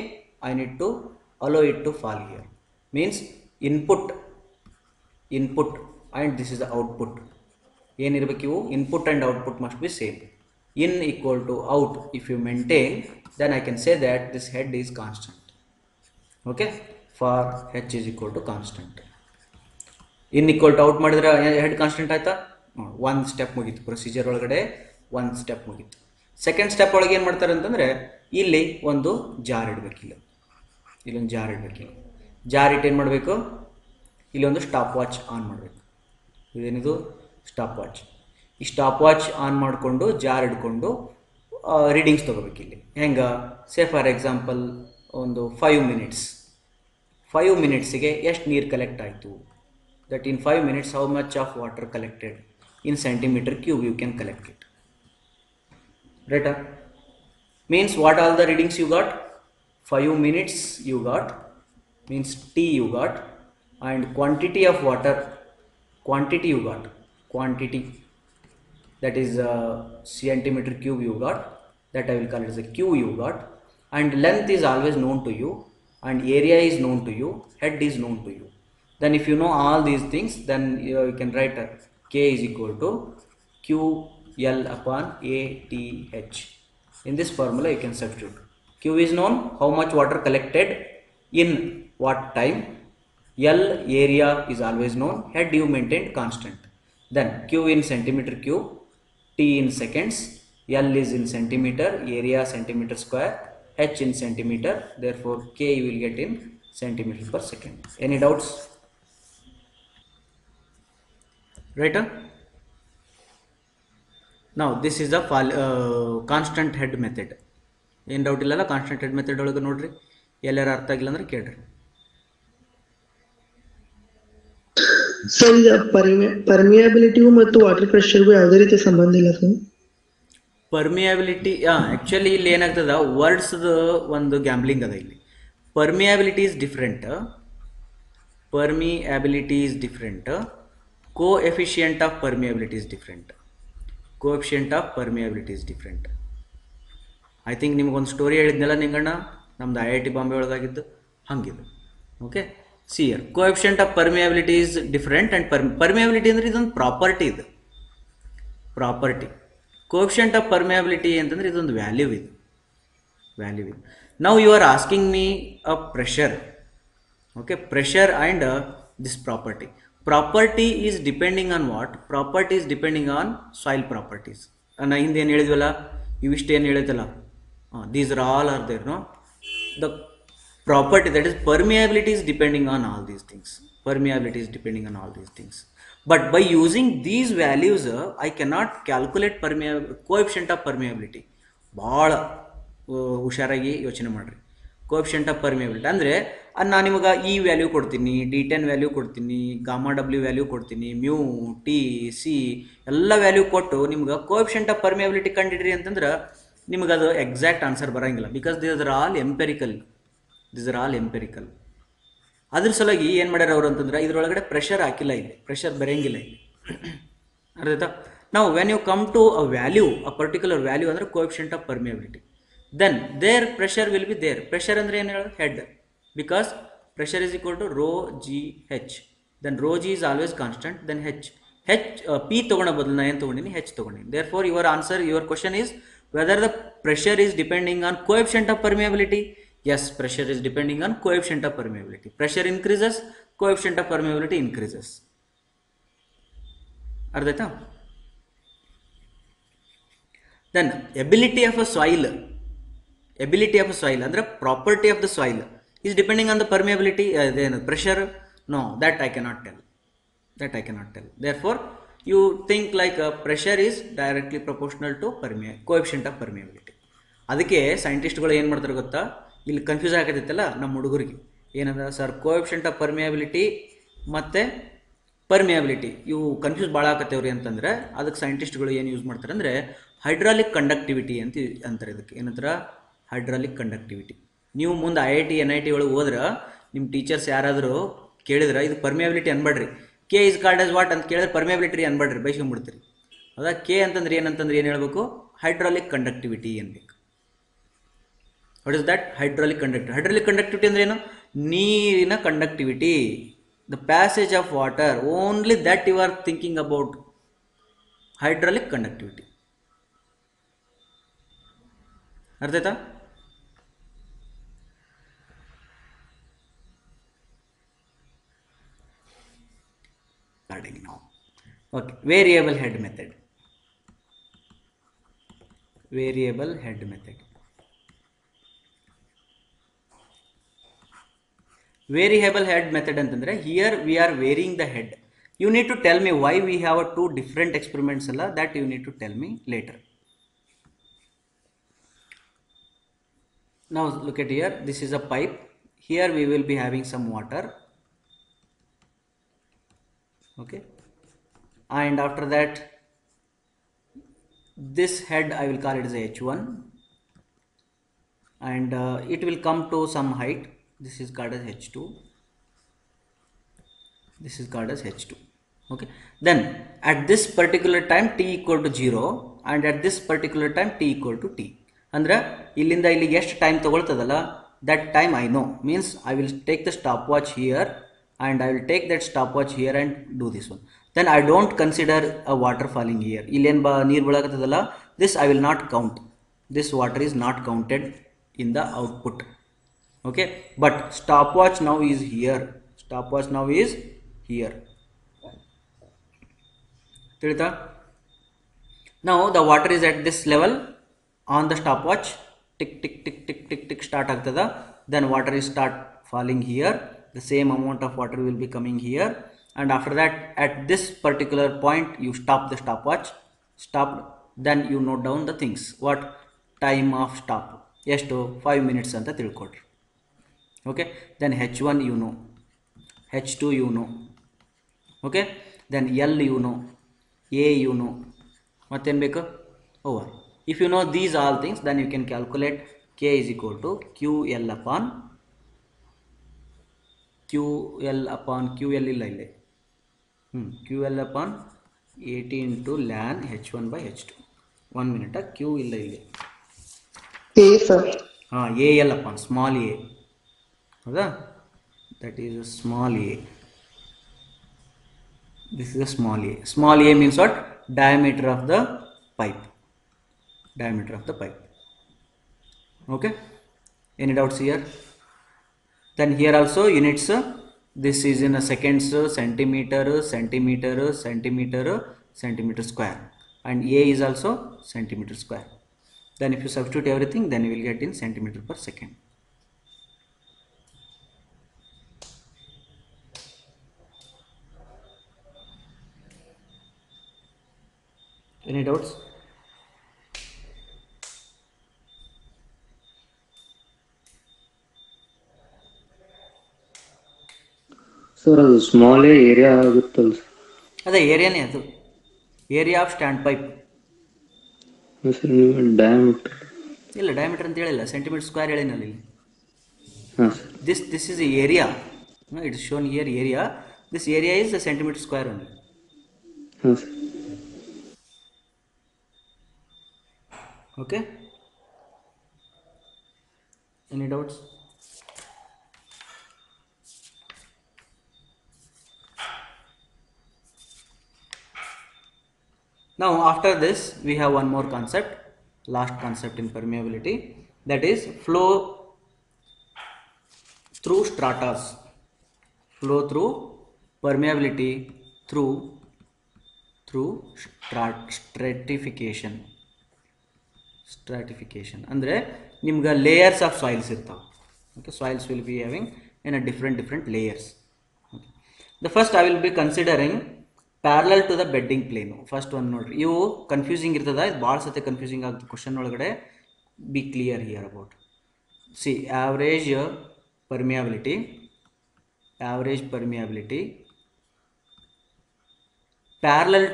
I need to allow it to fall here. Means input and this is the output. ಏನಿರಬೇಕು? Input and output must be same. In equal to out, if you maintain, then I can say that this head is constant. Okay, for H is equal to constant. In equal to out ಮಾಡಿದ್ರೆ head constant ಆಯ್ತಾ? ಒಂದು step ಮುಗೀತು, procedure ಒಳಗಡೆ ಒಂದು step ಮುಗೀತು. Second step ಒಳಗೆ ಏನು ಮಾಡ್ತಾರೆ ಅಂತಂದರೆ, ಇಲ್ಲಿ ಒಂದು ಜಾರ್ ಇಡಬೇಕಿಲ್ಲ, ಇಲ್ಲೊಂದು ಜಾರ್ ಇಡಬೇಕಿಲ್ಲ. ಜಾರ್ ಇಟ್ಟು ಏನು ಮಾಡಬೇಕು? ಇಲ್ಲಿ ಒಂದು ಸ್ಟಾಪ್ ವಾಚ್ ಆನ್ ಮಾಡಬೇಕು. ಇದೇನಿದು? Stop watch. ಈ ಸ್ಟಾಪ್ ವಾಚ್ ಆನ್ ಮಾಡಿಕೊಂಡು ಜಾರ್ ಹಿಡ್ಕೊಂಡು ರೀಡಿಂಗ್ಸ್ ತೊಗೋಬೇಕಿಲ್ಲಿ. ಹೆಂಗೆ? ಸೇ ಫಾರ್ ಎಕ್ಸಾಂಪಲ್ ಒಂದು 5 ಮಿನಿಟ್ಸಿಗೆ ಎಷ್ಟು ನೀರು ಕಲೆಕ್ಟ್ ಆಯಿತು, that in 5 minutes how much of water collected in centimeter cube you can collect it. Right? Means what all the readings you got? 5 minutes you got, means T you got, and quantity of water, quantity you got, quantity that is centimeter cube you got, that I will call it as a Q you got, and length is always known to you, and area is known to you, head is known to you. Then if you know all these things, then you can write K is equal to QL upon ATH. In this formula you can substitute. Q is known, how much water collected in what time. L, area is always known, head you maintain constant. Then Q in centimeter cube, T in seconds, L is in centimeter, area centimeter square, H in centimeter, therefore K you will get in centimeter per second. Any doubts? Right? Now this is the constant head method. ಏನು doubt ಇಲ್ಲಲ್ಲ? Constant head method ಒಳಗೆ ನೋಡ್ರಿ, ಎಲ್ಲಾರು ಅರ್ಥ ಆಗಿಲ್ಲ ಅಂದ್ರೆ ಕೇಳ್ರಿ. Sir, ಇದು ಪರ್ಮಿಯಾಬಿಲಿಟಿಗೂ ಮತ್ತು ವಾಟರ್ ಪ್ರೆಷರ್ಗೂ ಯಾವುದೇ ರೀತಿ ಸಂಬಂಧ ಇಲ್ಲ ಸರ್? ಪರ್ಮಿಯಾಬಿಲಿಟಿ ಆ್ಯಕ್ಚುಲಿ ಇಲ್ಲಿ ಏನಾಗ್ತದ, ವರ್ಡ್ಸ್ದು ಒಂದು ಗ್ಯಾಂಬ್ಲಿಂಗ್ ಅದ ಇಲ್ಲಿ. Permeability is different, coefficient of permeability is different. Coefficient of permeability is different. I think ನಿಮಗೊಂದು ಸ್ಟೋರಿ ಹೇಳಿದ್ನಲ್ಲ ನಿಂಗಣ್ಣ, ನಮ್ದು IIT ಬಾಂಬೆ ಒಳಗಾಗಿದ್ದು ಹಂಗಿದು. Okay, see here coefficient of permeability is different, and permeability ಅಂದರೆ ಇದೊಂದು ಪ್ರಾಪರ್ಟಿ, ಇದು ಪ್ರಾಪರ್ಟಿ. coefficient of permeability ಅಂತಂದ್ರೆ ಇದೊಂದು ವ್ಯಾಲ್ಯೂ ಇದು. Now you are asking me a pressure. Okay, pressure and this property. Property is depending on what? Property is depending on soil properties. ನಾ ಹಿಂದೆ ಏನು ಹೇಳಿದ್ವಲ್ಲ, ಇವಿಷ್ಟು ಏನು ಹೇಳಿದಲ್ಲ, these are all are there, no? The property, that is permeability, is depending on all these things. Permeability is depending on all these things. But by using these values, I cannot calculate coefficient of permeability. ಭಾಳ ಹುಷಾರಾಗಿ ಯೋಚನೆ ಮಾಡಿರಿ. Coefficient of permeability ಅಂದರೆ ನಾನು ನಿಮಗೆ ಈ value ಕೊಡ್ತೀನಿ, D10 value ಕೊಡ್ತೀನಿ, ಗಾಮಾ W ವ್ಯಾಲ್ಯೂ ಕೊಡ್ತೀನಿ, ಮ್ಯೂ, ಟಿ, ಸಿ ಎಲ್ಲ ವ್ಯಾಲ್ಯೂ ಕೊಟ್ಟು ನಿಮ್ಗೆ ಕೋಎಫಿಷಿಯಂಟ್ ಆಫ್ ಪರ್ಮಿಯಬಿಲಿಟಿ ಕಂಡಿಡ್ರಿ ಅಂತಂದ್ರೆ ನಿಮಗೆ ಅದು ಎಕ್ಸಾಕ್ಟ್ ಆನ್ಸರ್ ಬರೋಂಗಿಲ್ಲ. Because these are all empirical. ಅದ್ರ ಸಲುವಾಗಿ ಏನು ಮಾಡ್ಯಾರ ಅವರು ಅಂತಂದ್ರೆ ಇದ್ರೊಳಗಡೆ ಪ್ರೆಷರ್ ಹಾಕಿಲ್ಲ, ಇಲ್ಲಿ ಪ್ರೆಷರ್ ಬರೆಯಂಗಿಲ್ಲ ಇಲ್ಲಿ. ಅರ್ಥ? Now when you come to a value, a particular value ಅಂದ್ರೆ coefficient of permeability, then their pressure will be there. Pressure ಅಂದ್ರೆ ಏನು ಹೇಳು? Head, because pressure is equal to rho g h. Then rho g is always constant. Then p ತಗೊಂಡ ಬದಲು ನಾನು ಏನು ತಗೊಂಡಿನಿ? h ತಗೊಂಡಿನಿ. Therefore your answer, your question is whether the pressure is depending on coefficient of permeability. Yes, pressure is depending on coefficient of permeability. Pressure increases, coefficient of permeability increases. ಅರ್ಥ ಆಯ್ತಾ? Then ability of a soil ಅಂದ್ರೆ property of the soil is depending on the permeability, pressure. No, that I cannot tell. Therefore you think like pressure is directly proportional to coefficient of permeability. ಅದಕ್ಕೆ ಸೈಂಟಿಸ್ಟ್ಗಳು ಏನು ಮಾಡ್ತಾರೆ ಗೊತ್ತಾ, ಇಲ್ಲಿ confuse ಆಗತ್ತೈತಲ್ಲ ನಮ್ಮ ಹುಡುಗರಿಗೆ, ಏನಂದ್ರೆ sir coefficient of ಪರ್ಮಿಯಾಬಿಲಿಟಿ ಮತ್ತು ಪರ್ಮಿಯಾಬಿಲಿಟಿ ಇವು ಕನ್ಫ್ಯೂಸ್ ಭಾಳ ಆಗತ್ತೇವ್ರಿ ಅಂತಂದರೆ ಅದಕ್ಕೆ ಸೈಂಟಿಸ್ಟ್ಗಳು ಏನು ಯೂಸ್ ಮಾಡ್ತಾರೆ ಅಂದರೆ ಹೈಡ್ರಾಲಿಕ್ ಕಂಡಕ್ಟಿವಿಟಿ ಅಂತಾರೆ. ಇದಕ್ಕೆ ಏನಂತಾರೆ? Hydraulic conductivity. ನೀವು ಮುಂದೆ IIT NIT ಒಳಗೆ ಹೋದ್ರೆ ನಿಮ್ಮ ಟೀಚರ್ಸ್ ಯಾರಾದರೂ ಕೇಳಿದ್ರೆ ಇದು ಪರ್ಮಿಯಾಬಿಲಿಟಿ ಅನ್ಬೇಡ್ರಿ, K is called as what ಅಂತ ಕೇಳಿದ್ರೆ ಪರ್ಮಿಯಾಬಿಲಿಟಿ ಅನ್ಬೇಡ್ರಿ, ಬೈಸ್ಕೊಂಡ್ಬಿಡ್ತೀರಿ. ಹೌದಾ? ಕೆ ಅಂತಂದ್ರೆ ಏನು ಹೇಳಬೇಕು? ಹೈಡ್ರಾಲಿಕ್ ಕಂಡಕ್ಟಿವಿಟಿ ಅನ್ಬೇಕು. What is that? Hydraulic conductivity. Hydraulic conductivity ಅಂದ್ರೆ ಏನು? ನೀರಿನ conductivity, the passage of water, only that you are thinking about hydraulic conductivity. ಅರ್ಥ ಆಯ್ತಾ? now. Okay, variable head method. Variable head method. Variable head method ಅಂತಂದ್ರೆ here we are varying the head. You need to tell me why we have two different experiments alla, that you need to tell me later. Now look at here, this is a pipe. Here we will be having some water. Okay, and after that this head I will call it as H1, and it will come to some height. This is called as H2. This is called as H2. Okay, then at this particular time t equal to 0 and at this particular time t equal to t. ಅಂದ್ರೆ ಇಲ್ಲಿಂದ ಇಲ್ಲಿಗೆ ಎಷ್ಟು time ತಗೊಳ್ತದಲ್ಲ, that time I know, means I will take the stopwatch here and I will take that stopwatch here and do this one. Then I don't consider a water falling here. Illen neer bulakatadalla, this I will not count. This water is not counted in the output. Okay, but stopwatch now is here. Stopwatch now is here. Tilita? Now the water is at this level on the stopwatch. Tick tick tick tick tick tick start agtada. Then water is start falling here. The same amount of water will be coming here, and after that at this particular point you stop the stopwatch. Stopped, then you note down the things. What time of stop? Esto 5 minutes anta tilkodri. Okay, then H1 you know, H2 you know. Okay, then L you know, A you know, matten beku over. If you know these all things, then you can calculate K is equal to QL upon QL ಇಲ್ಲ ಇಲ್ಲಿ QL upon 80 into ln H1 by H2. 1 minute, Q ಇಲ್ಲ ಇಲ್ಲಿ A sir. AL upon small a, ಹೌದಾ? That is a small a. This is a small a. Small a means what? Diameter of the pipe. Diameter of the pipe. Okay, any doubts here? Then here also units, this is in a seconds, centimeter, centimeter, centimeter, centimeter square, and A is also centimeter square. Then if you substitute everything, then you will get in centimeter per second. Any doubts? Sir ಅದು small area ಆಗುತ್ತಲ್ಲ ಅದೇ ಏರಿಯಾನೇ, ಅದು area of stand pipe. Sir ನೀವು diameter ಇಲ್ಲ, diameter ಅಂತ ಹೇಳಿಲ್ಲ, centimetre square ಹೇಳಿನಲ್ಲಿ ಇಲ್ಲಿ. ಹಾಂ sir, this is area. No, it is shown here area. This area is a centimeter square only. ಹಾಂ sir. Okay, any doubts? Now after this we have one more concept, last concept in permeability, that is flow through stratas. Flow through permeability through stratification. ಅಂದರೆ ನಿಮ್ಗೆ layers of soils ಇರ್ತಾವೆ. Okay, soils will be having in a different layers. Okay. The first I will be considering parallel to the bedding plane. First ಒಂದು ನೋಡ್ರಿ, ಇವು confusing ಇರ್ತದ, ಇದು ಭಾಳ ಸತಿ ಕನ್ಫ್ಯೂಸಿಂಗ್ ಆಗ್ತದೆ ಕ್ವಶನ್ ಒಳಗಡೆ. B clear here about. C average permeability parallel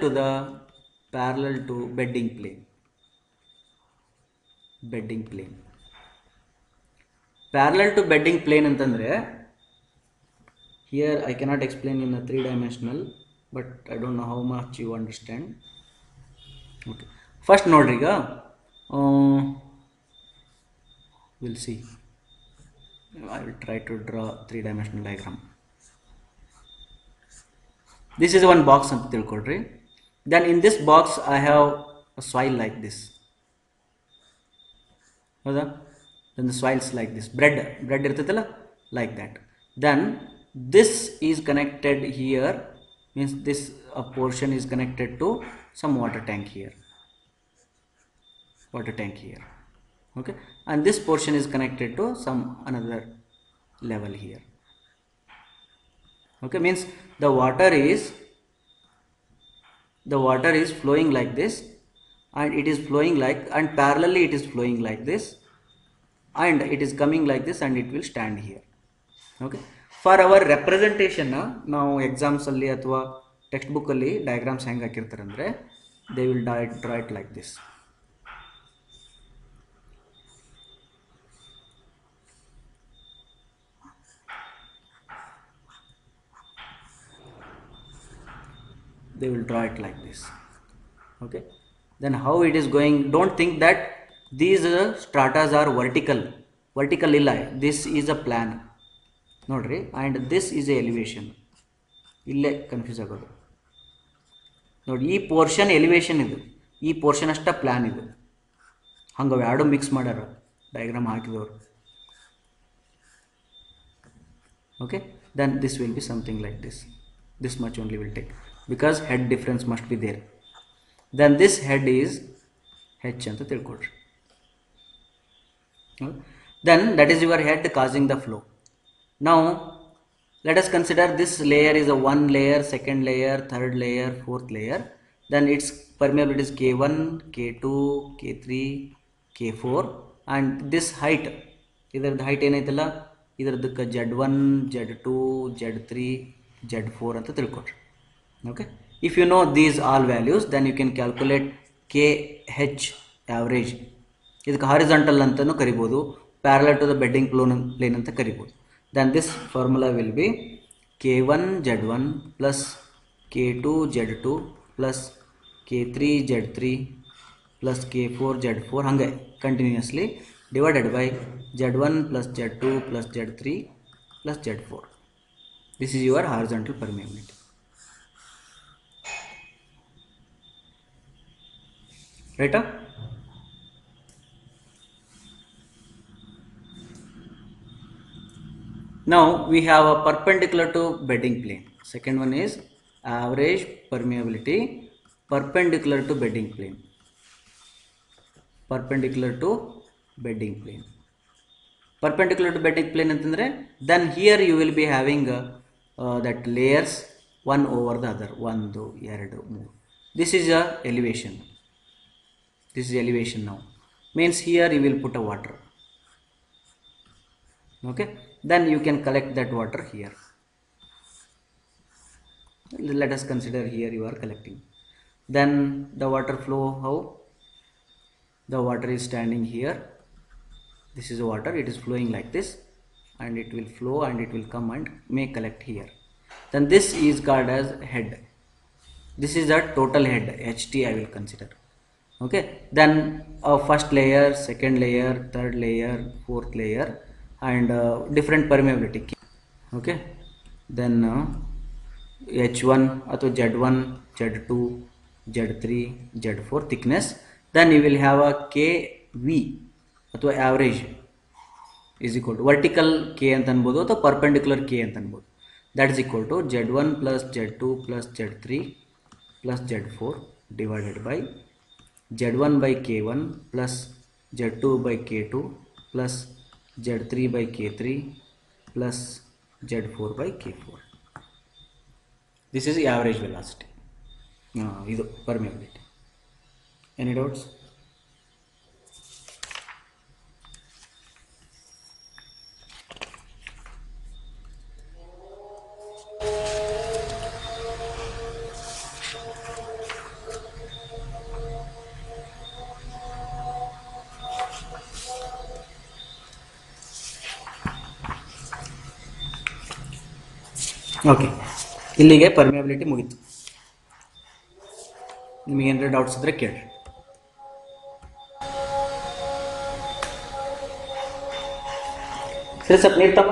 to bedding plane. Parallel to bedding plane ಅಂತಂದ್ರೆ, here I cannot explain in a 3-dimensional, but I don't know how much you understand. Okay, first ನೋಡ್ರಿ, ಈಗ we'll see. I will try to draw 3-dimensional diagram. This is one box ಅಂತ ತಿಳ್ಕೊಳ್ರಿ. Then in this box I have a soil like this. ಹೌದಾ? Then the soils like this, bread ಇರ್ತೈತಲ್ಲ, like that. Then this is connected here, means this a portion is connected to some water tank here. Okay, and this portion is connected to some another level here. Okay, means the water is flowing like this, and it is flowing like, and parallelly it is flowing like this, and it is coming like this, and it will stand here. Okay, for our representation ನಾವು exams ಅಲ್ಲಿ ಅಥವಾ text book ಅಲ್ಲಿ diagrams ಹೆಂಗೆ ಹಾಕಿರ್ತಾರೆ ಅಂದರೆ, they will draw it like this. They will draw it like this. Okay, then how it is going, don't think that these stratas are vertical illa, this is a plan ನೋಡ್ರಿ, and this is a elevation. ಇಲ್ಲೇ confuse ಆಗೋದು ನೋಡಿ, ಈ portion elevation ಇದು, ಈ portion ಅಷ್ಟ plan ಇದು, ಹಂಗೆ ಎರಡು ಮಿಕ್ಸ್ ಮಾಡ್ಯಾರ diagram ಹಾಕಿದವರು. Okay, then this will be something like this much only will take, because head difference must be there. Then this head is H ಅಂತ ತಿಳ್ಕೊಳ್ರಿ. Then that is your head causing the flow. Now let us consider this layer is a 1 layer, 2nd layer, 3rd layer, 4th layer. Then its permeability is K1, K2, K3, K4, and this height, ಇದರದ್ದು height ಏನೈತಲ್ಲ, ಇದರದಕ್ಕೆ Z1, Z2, Z3, Z4 ಅಂತ ತಿಳ್ಕೊಳ್ರಿ. Okay, if you know these all values, then you can calculate KH average. ಇದಕ್ಕೆ horizontal ಅಂತಲೂ ಕರಿಬೋದು, parallel to the bedding plane ಅಂತ ಕರಿಬೋದು. Then this formula will be K1 Z1 plus K2 Z2 plus K3 Z3 plus K4 Z4, ಹಂಗೆ continuously divided by Z1 plus Z2 plus Z3 plus Z4. This is your horizontal permeability. Right? Now we have a perpendicular to bedding plane. Second one is average permeability perpendicular to bedding plane. Perpendicular to bedding plane ಅಂತಂದ್ರೆ, then here you will be having that layers one over the other, 1 2 3. This is a elevation. Now means here you will put a water. Okay, then you can collect that water here. Let us consider here you are collecting. Then the water flow, how the water is standing here, this is water, it is flowing like this, and it will flow and it will come and may collect here. Then this is called as head. This is the total head HT I will consider. Okay, then first layer, second layer, third layer, fourth layer, and different permeability. Okay, then H1 ಅಥವಾ Z1, Z2, Z3, Z4 thickness. Then you will have a KV ಅಥವಾ average is equal to vertical K ಅಂತ ಅನ್ಬೋದು ಅಥವಾ perpendicular K ಅಂತ ಅನ್ಬೋದು. That is equal to Z1 plus Z2 plus Z3 plus Z4 divided by Z1 by K1 plus Z2 by K2 plus Z3 by K3 plus Z4 by K4. This is the average velocity. This is permeability. Any doubts? Okay, ಇಲ್ಲಿಗೆ permeability ಮುಗೀತು. ನಿಮಗೆ ಏನಾದರೂ doubts ಇದ್ದರೆ ಕೇಳಿ. ಸರಿ ಸ್ವಲ್ಪ ನೀರು ತಮ್ಮ.